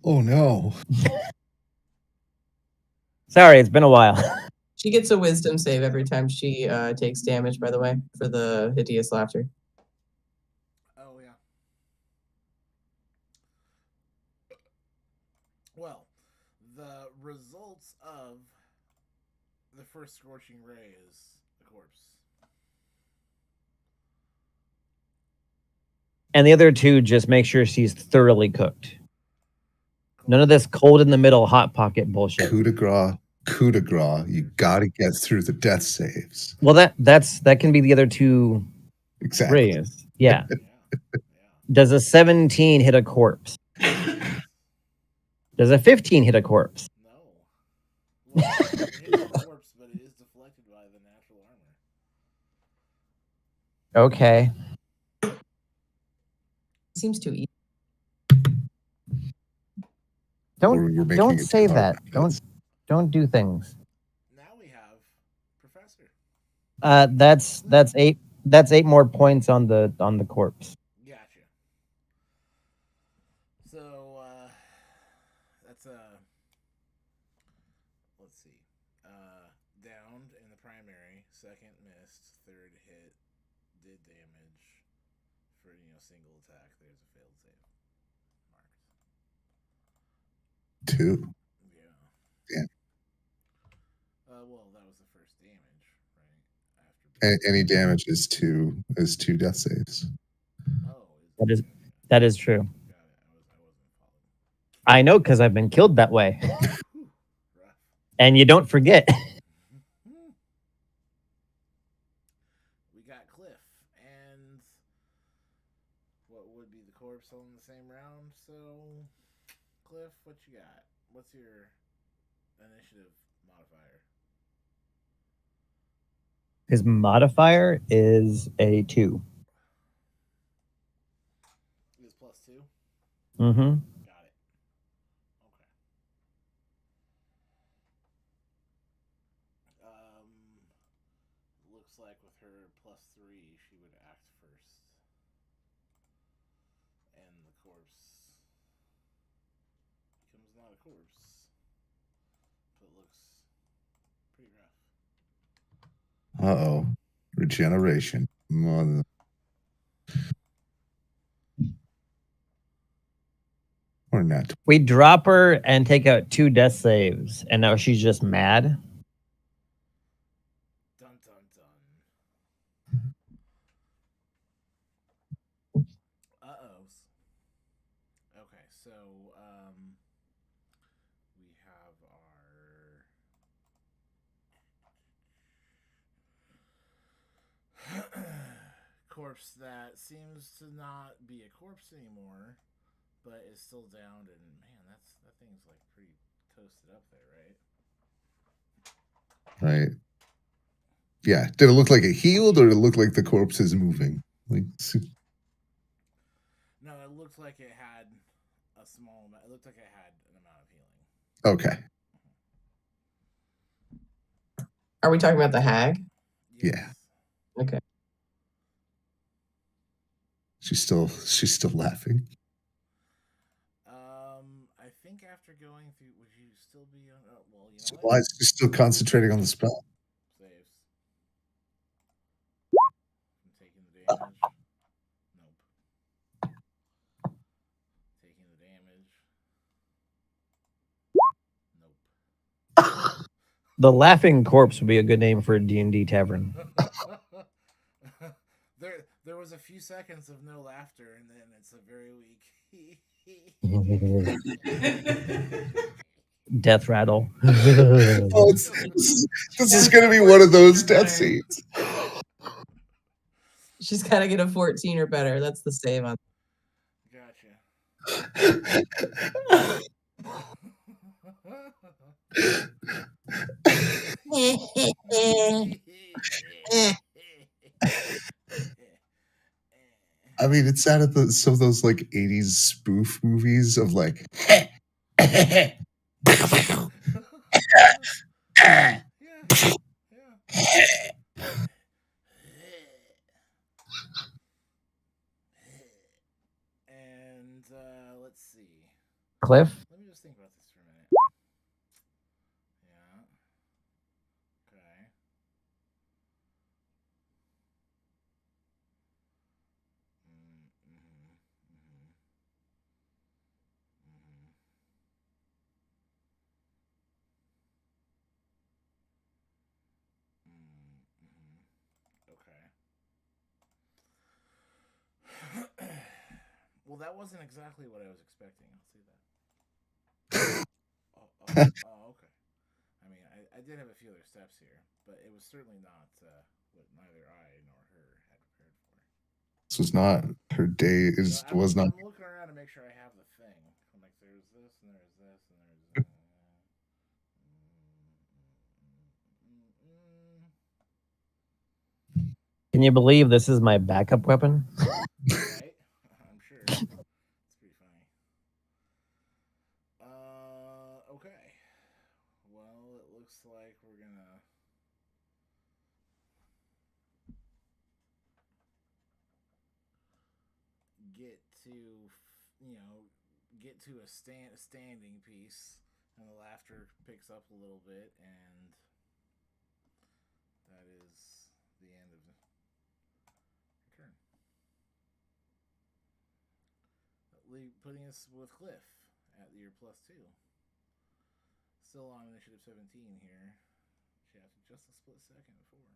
Oh no. Sorry, it's been a while. She gets a wisdom save every time she takes damage, by the way, for the hideous laughter. Oh, yeah. Well, the results of the first scorching ray is the corpse. And the other 2 just make sure she's thoroughly cooked. None of this cold in the middle hot pocket bullshit. Coup de grace. Coup de grace. You gotta get through the death saves. Well, that can be the other 2 Exactly. rays. Yeah. Yeah. Yeah. Does a 17 hit a corpse? Does a 15 hit a corpse? No. Well, it hits the corpse, but it is deflected by the natural armor. Okay. Seems too easy. We're making Don't it say too that. hard. Don't do things. Now we have Professor. That's 8. That's 8 more points on the corpse. Gotcha. So, that's let's see. Downed in the primary, second missed, third hit, did damage for single attack. There's a failed save. Marked. 2. Yeah. Yeah. Well, that was the first damage, right? After Any damage is 2 death saves. Oh, That is true. got it. I wasn't following. I know because I've been killed that way, Whew, rough. and you don't forget. We got Cliff and what would be the corpse on the same round. So, Cliff, what you got? What's your initiative modifier? His modifier is a 2. Is +2? Mm-hmm. Got it. Okay. Looks like with her +3, she would act first. And the corpse becomes not a corpse. But looks pretty rough. Uh-oh. Regeneration. Mother. Or not. We drop her and take out 2 death saves, and now she's just mad. Dun dun dun. Uh-oh. Okay, so we have our corpse that seems to not be a corpse anymore, but is still downed. And man, that thing's like pretty toasted up there, right? Right. Yeah. Did it look like it healed, or did it look like the corpse is moving? Like, No, it looked like it had a small amount. It looked like it had an amount of healing. okay. Are we talking about the hag? Yes. Yeah. Okay. She's still laughing. I think after going through, would you still be on? Well, you know So what? why is she still concentrating on the spell? Saves. I'm taking the damage. Nope. Taking the damage. Nope. The Laughing Corpse would be a good name for a D&D tavern. There was a few seconds of no laughter, and then it's a very weak. Death rattle. Oh, this is going to be one of those death scenes. She's got to get a 14 or better. That's the save on. Gotcha. I mean, it's out of some of those like 80s spoof movies of like. Yeah. And let's see. Cliff? Let me just think about this for a minute. Yeah. Okay. Okay. Well, that wasn't exactly what I was expecting. I'll say that. Okay. I mean, I did have a few other steps here, but it was certainly not what neither I nor her had prepared for. This was not her day. So Was not. I'm looking around to make sure I have the thing. I'm like, there's this, and there's this, and there's this. Can you believe this is my backup weapon? Right? I'm sure. It's pretty funny. Okay. Well, it looks like we're gonna get to a standing piece, and the laughter picks up a little bit, and that is the end of the turn. Putting us with Cliff at your +2. Still on initiative 17 here. She has just a split second before.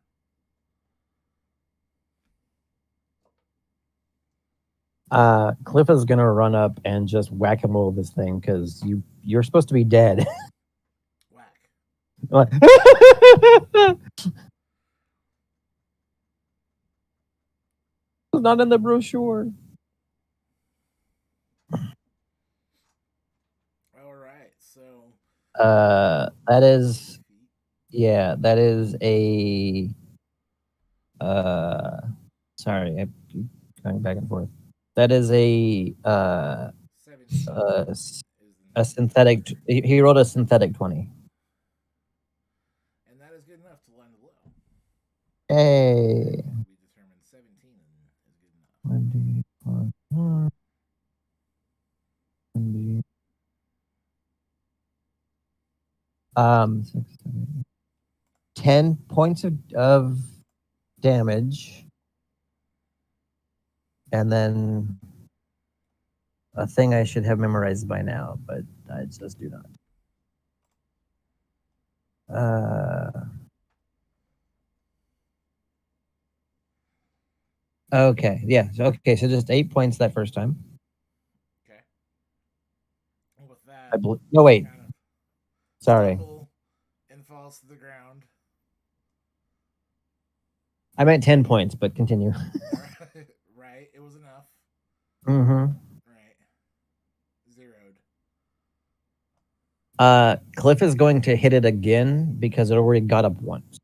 Cliff is gonna run up and just whack-a-mole this thing because you're supposed to be dead. Whack. It's not in the brochure. All right, so That is, yeah, that is a. Sorry, I keep going back and forth. That is a 17 a synthetic. He rolled a synthetic 20. and that is good enough to land the blow. Hey. We determined 17 is good enough. 10 points of damage, and then a thing I should have memorized by now, but I just do not. Okay, yeah. Okay, so just 8 points that first time. Okay. And with that, No, wait. kind of Sorry. stumble and falls to the ground. I meant 10 points, but continue. All right. Mm-hmm. Right. Zeroed. Cliff is going to hit it again because it already got up once.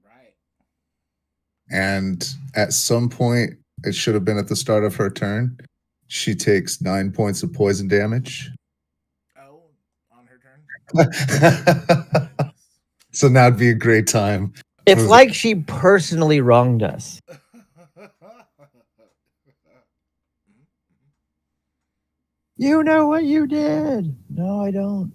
Right. And at some point, it should have been at the start of her turn. She takes 9 points of poison damage. Oh, on her turn. So now would be a great time. It's like she personally wronged us. You know what you did. No, I don't.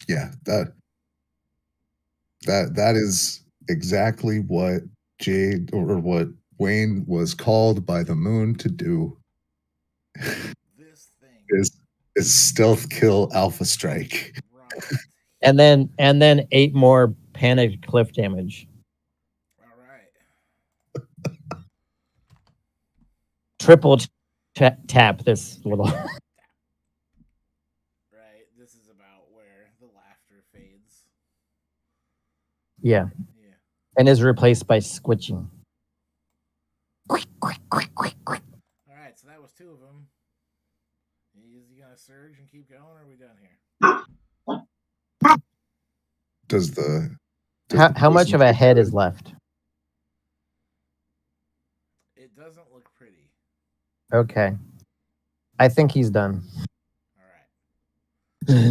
Yeah, that is exactly what Jade or what Wayne was called by the moon to do. This thing. Is stealth kill Alpha Strike. Right. And then 8 more panicked Cliff damage. All right. Triple tap this little. Right. This is about where the laughter fades. Yeah. Yeah. And is replaced by squitching. All right. So that was 2 of them. Is he gonna surge and keep going, or are we done here? Does the How much of a head is left? It doesn't look pretty. Okay. I think he's done. All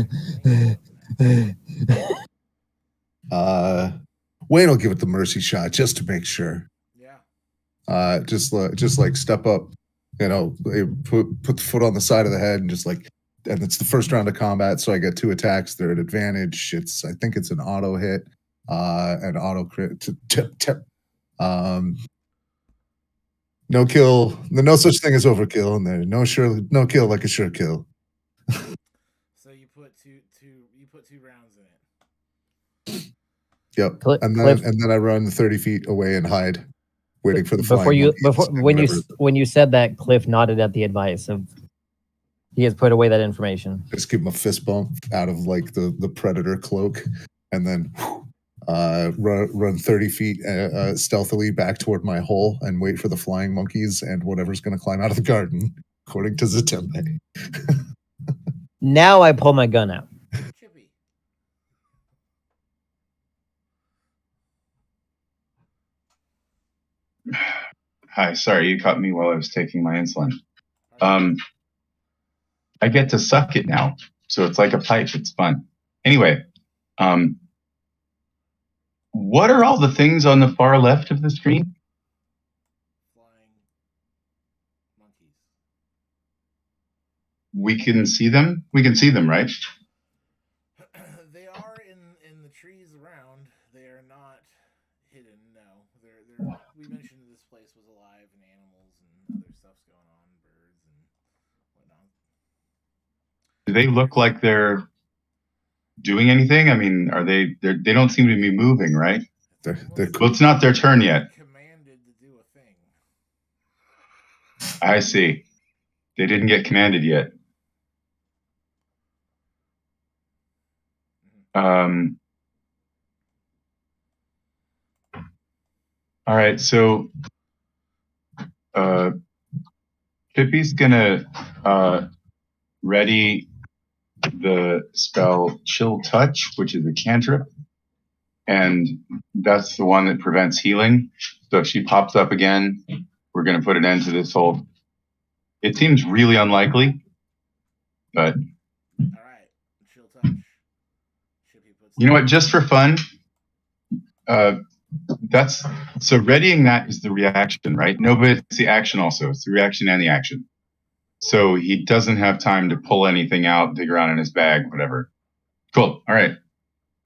right. Wayne will give it the mercy shot just to make sure. Yeah. Just like step up, put the foot on the side of the head and just like, and it's the first round of combat, so I get 2 attacks. They're at advantage. I think it's an auto hit, an auto crit. Tip. No kill. No such thing as overkill, and there no kill like a sure kill. So you put two rounds in it. Yep. And then I run 30 feet away and hide, waiting for the flying when you said that, Cliff nodded at the advice of he has put away that information. Just give him a fist bump out of like the predator cloak, and then run 30 feet stealthily back toward my hole and wait for the flying monkeys and whatever's going to climb out of the garden, according to Zatembe. Now I pull my gun out. Chippy. Hi, sorry, you caught me while I was taking my insulin. I get to suck it now, so it's like a pipe. It's fun. Anyway, what are all the things on the far left of the screen? Flying monkeys. We can see them? We can see them, right? They are in the trees around. They are not hidden, no. We mentioned this place was alive and animals and other stuff's going on, birds and whatnot. Do they look like they're doing anything? I mean, they don't seem to be moving, right? Well, it's not their turn yet. Commanded to do a thing. I see. They didn't get commanded yet. All right, so Pippi's gonna ready the spell Chill Touch, which is a cantrip, and that's the one that prevents healing. So if she pops up again, we're gonna put an end to this whole. It seems really unlikely, but all right, Chill Touch. You know what? Just for fun, so readying that is the reaction, right? No, but it's the action also. It's the reaction and the action. So he doesn't have time to pull anything out, dig around in his bag, whatever. Cool. All right.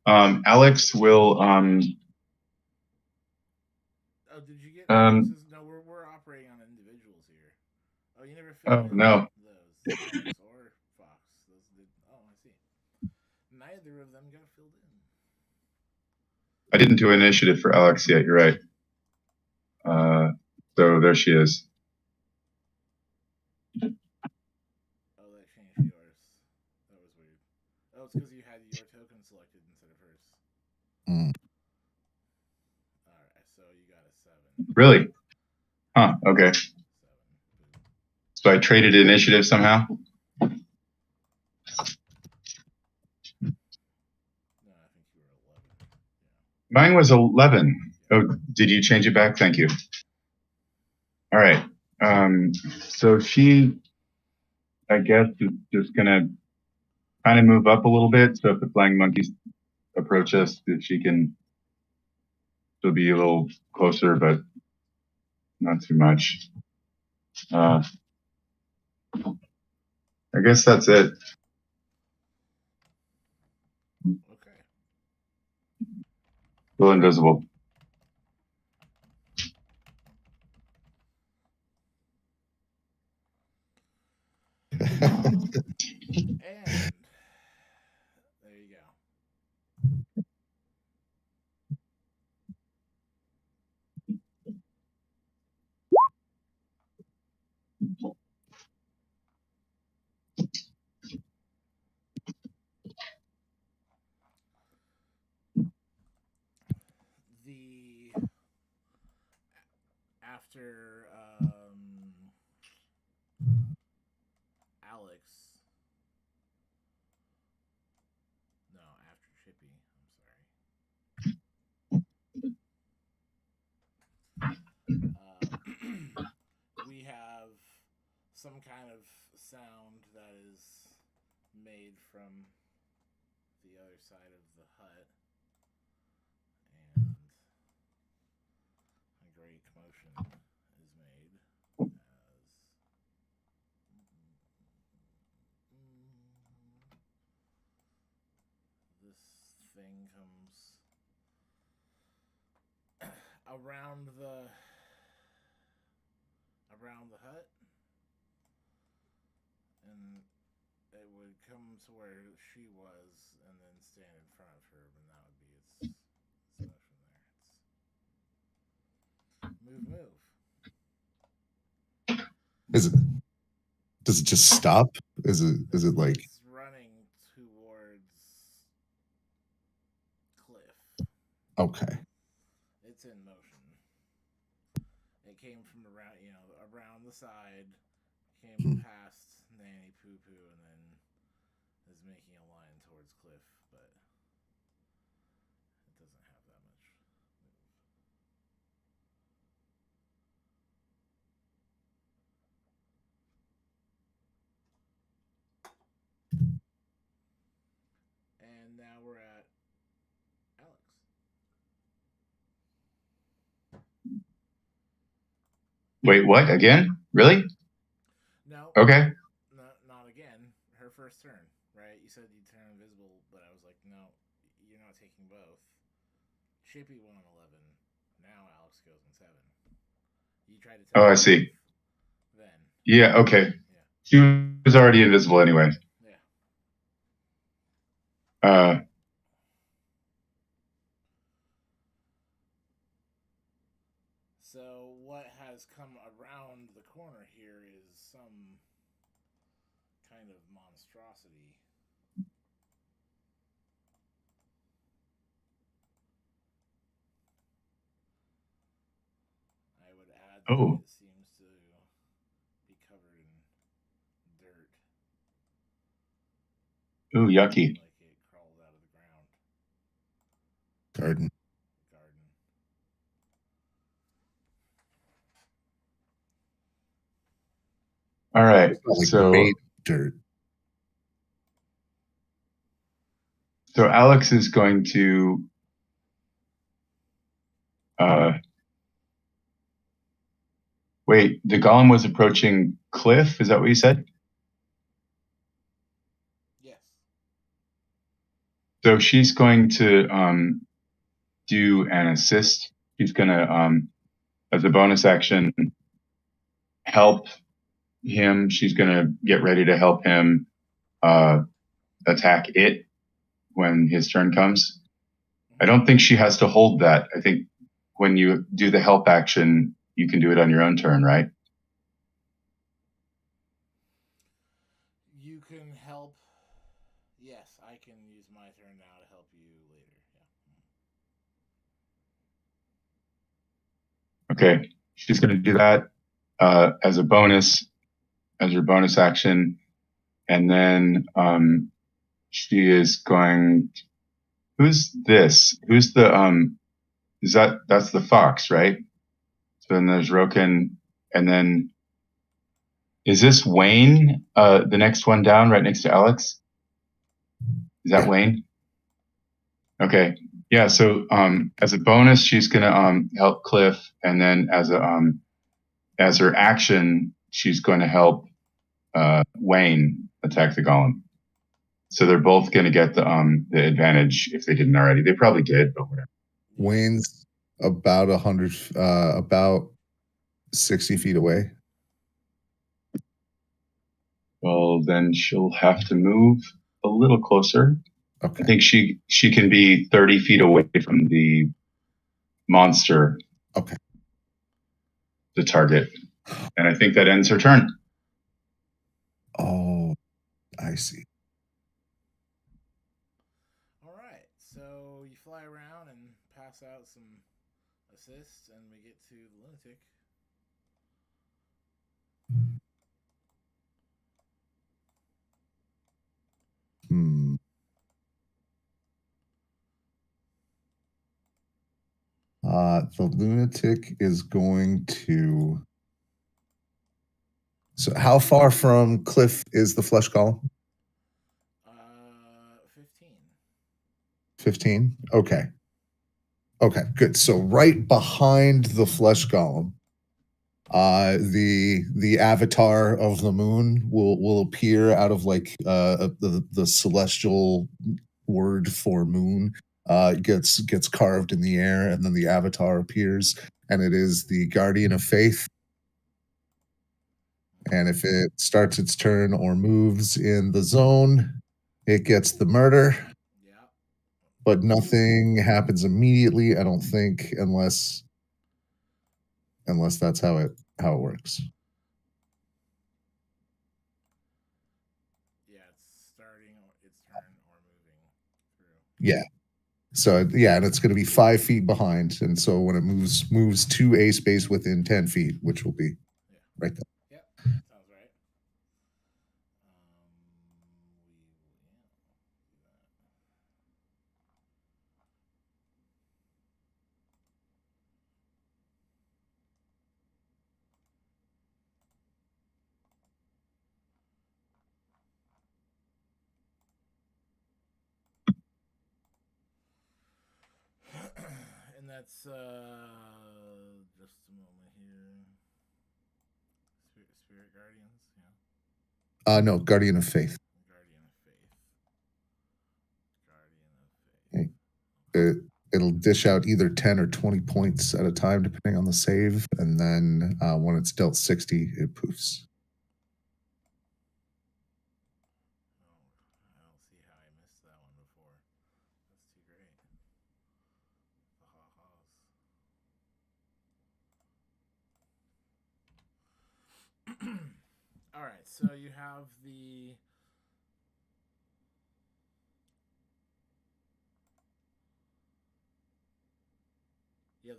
Alex will. Oh, did you get? No, we're operating on individuals here. Oh, you never filled in no. Those or Fox. Those did. Oh, I see. Neither of them got filled in. I didn't do initiative for Alex yet. You're right. So there she is. Oh, Mm. All right, so you got a 7. Really? Huh. Okay. 7. So I traded initiative somehow. No, I think you were 11. Mine was 11. Oh, did you change it back? Thank you. All right. So she, I guess, is just gonna kind of move up a little bit. So if the flying monkeys approach us, that she can still be a little closer, but not too much. I guess that's it. Okay. Still invisible. And there you go. The after Alex. No, after Chippy. I'm sorry. We have some kind of sound that is made from the other side of the hut, and a great commotion is made as this thing comes around the hut, and it would come to where she was and then stand in front of her, and that would be its motion there. It's move. Is it? Does it just stop? Is it like? It's running towards Cliff. Okay. It's in motion. It came from around the side, came past Nanny Poo Poo, and then is making a line towards Cliff, but it doesn't have that much move. And now we're at Alex. Wait, what? Again? Really? No. Okay. Not again. Her first turn, right? You said you'd turn invisible, but I was like, no, you're not taking both. Chippy went on 11. Now Alex goes on 7. You tried to tell Oh, me I see. then. Yeah, okay. Yeah. She was already invisible anyway. Yeah. So what has come around the corner here is some kind of monstrosity. I would add that Oh. it seems to be covered in dirt. Ooh, yucky. Like it crawled out of the ground. Garden. All right. Like So made dirt. So Alex is going to wait, the golem was approaching Cliff, is that what you said? Yes. So she's going to do an assist. She's gonna as a bonus action help him. She's gonna get ready to help him attack it when his turn comes. I don't think she has to hold that. I think when you do the help action, you can do it on your own turn, right? You can help. Yes, I can use my turn now to help you later. Okay, she's going to do that as a bonus, as her bonus action, and then she is going. Who's this? Who's the that's the fox, right? So then there's Roken, and then is this Wayne? The next one down, right next to Alex. Is that Wayne? Okay. Yeah. So as a bonus, she's gonna help Cliff, and then as her action, she's going to help Wayne attack the golem. So they're both going to get the advantage if they didn't already. They probably did, but whatever. Wayne's about 100, about 60 feet away. Well, then she'll have to move a little closer. Okay. I think she can be 30 feet away from the monster. Okay. The target. And I think that ends her turn. Oh, I see. All right, so you fly around and pass out some assists, and we get to the lunatic. The lunatic is going to. So, how far from Cliff is the flesh golem? 15. 15? Okay. Okay, good. So right behind the flesh golem, the avatar of the moon will appear out of like the celestial word for moon gets carved in the air, and then the avatar appears, and it is the guardian of faith. And if it starts its turn or moves in the zone, it gets the murder. Yeah. But nothing happens immediately, I don't think, unless that's how it works. Yeah, it's starting its turn or moving through. Yeah. So yeah, and it's going to be 5 feet behind, and so when it moves to a space within 10 feet, which will be right there. Yep, sounds right. And that's just a moment here. Spirit Guardians, yeah. No, guardian of faith. Guardian of Faith. Guardian of Faith. It'll dish out either 10 or 20 points at a time, depending on the save, and then when it's dealt 60, it poofs. I don't see how I missed that one before. That's too great. The ha-has. All right, so you have the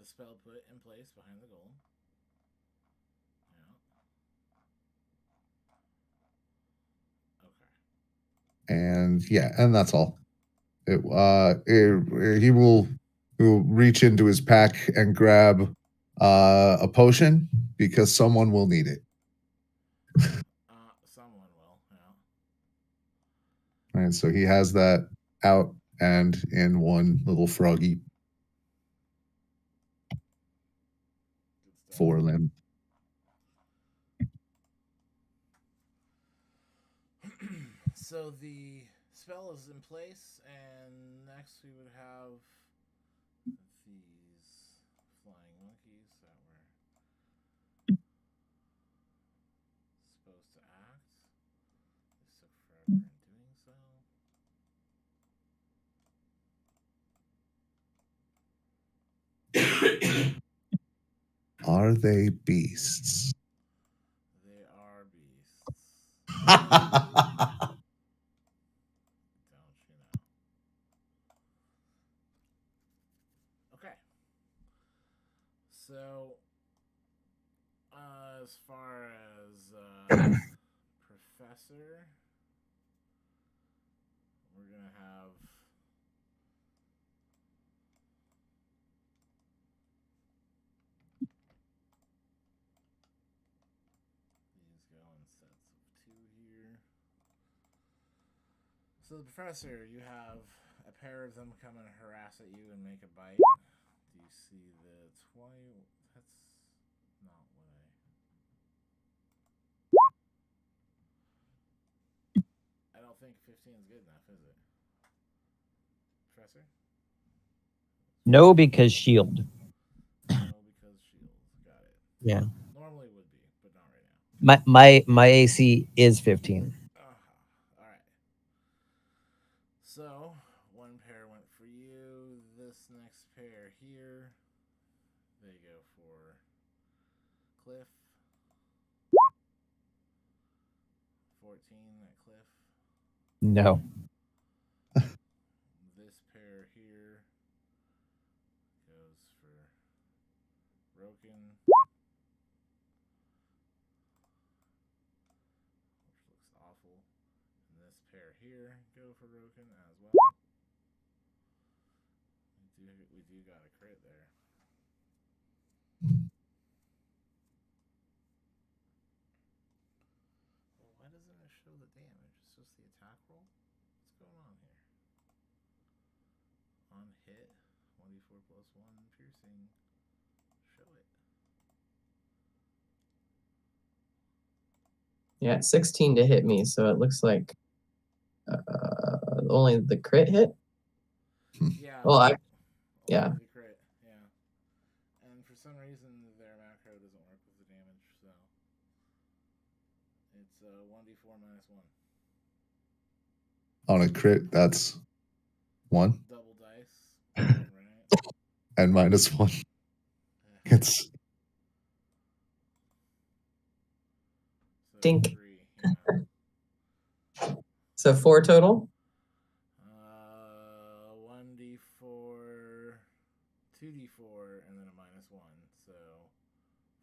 spell put in place behind the golem. Yeah. Okay. And that's all. He will reach into his pack and grab a potion because someone will need it. Someone will, yeah. And so he has that out and in one little froggy for them. So the spell is in place, and next we would have these flying monkeys that were supposed to act. This took forever in doing so. Are they beasts? They are beasts. Don't you know? Okay. So as far as Professor, we're gonna have these go in sets of 2 here. So the Professor, you have a pair of them come and harass at you and make a bite. Do you see the 20? That's not what I don't think 15 is good enough, is it? Professor? No, because shield. No, because shield. Got it. Yeah. Normally would be, but not right now. My AC is 15. All right. So, one pair went for you. This next pair here, they go for Cliff. 14 at Cliff. No. This pair here goes for Roken. Which looks awful. And this pair here go for Roken as well. We do got a crit there. Well, why doesn't it show the damage? It's just the attack roll? What's going on here? On hit, 1d4 plus 1 piercing. Show it. Yeah, 16 to hit me, so it looks like only the crit hit. Yeah. Well, only yeah. The crit, yeah. And for some reason, their macro doesn't work with the damage, so it's 1d4 minus 1. On a crit, that's 1. Double dice, right? And minus 1. It's So Dink. 3, yeah. So 4 total. 1d4, 2d4, and then a minus 1. So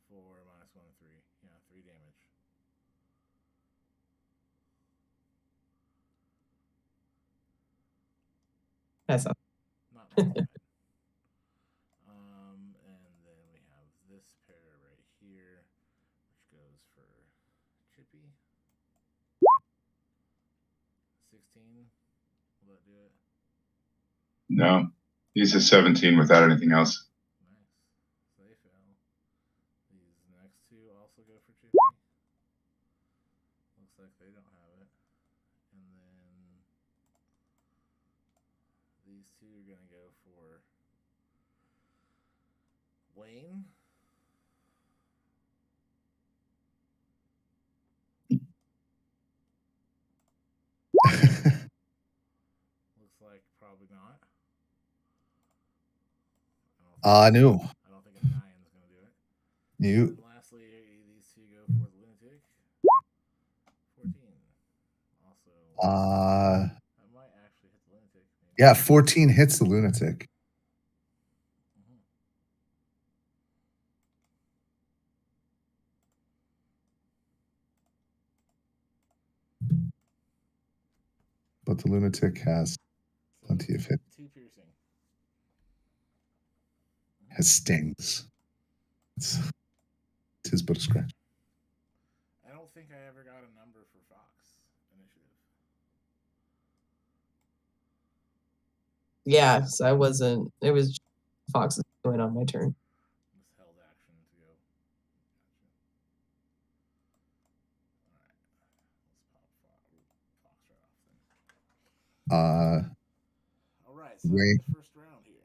4 minus 1, 3. Yeah, 3 damage. That's not. Not bad. And then we have this pair right here, which goes for Chippy. 16. Will that do it? No, he's a 17 without anything else. Nice. So they fail. These next two also go for Chippy. Looks like they don't have it. And then these two are going to go for Wayne. Looks like probably not. no. I don't think a 9 is going to do it. You. And lastly, these two go for the Lunatic. 14. Also, that might actually hit the Lunatic. Maybe. Yeah, 14 hits the lunatic. Mhm. But the lunatic has So plenty of hit. 2 piercing. Has stings. It's but a scratch. I don't think I ever got a number for Fox initiative. Yeah, so I wasn't. It was Fox's going on my turn. This held action to go. Gotcha. Alright. Let's pop Fox right off then. Alright, so Wait. the first round here.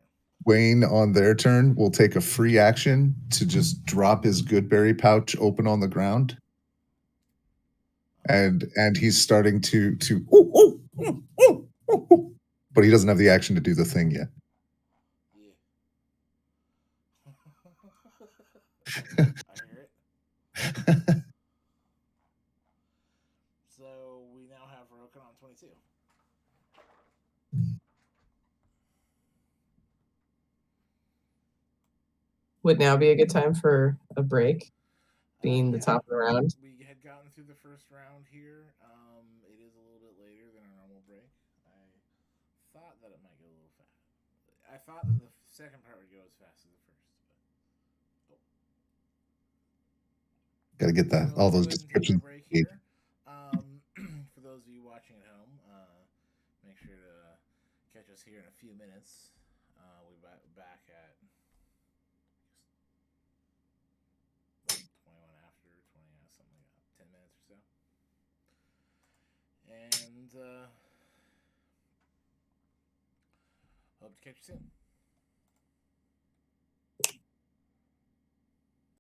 Wayne, on their turn, will take a free action to just drop his Goodberry pouch open on the ground. And he's starting to but he doesn't have the action to do the thing yet. Yeah. I hear it. So we now have Roken on 22. Would now be a good time for a break? being the top of the round. We had gotten through the first round here. It is a little bit later than our normal break. I thought that it might go a little fast. I thought that the second part would go as fast as the first. Got to get that So all those let's go ahead and take our descriptions. break here. For those of you watching at home, make sure to catch us here in a few minutes. We'll be back at 21 after 20, something like that, 10 minutes or so. And hope to catch you soon.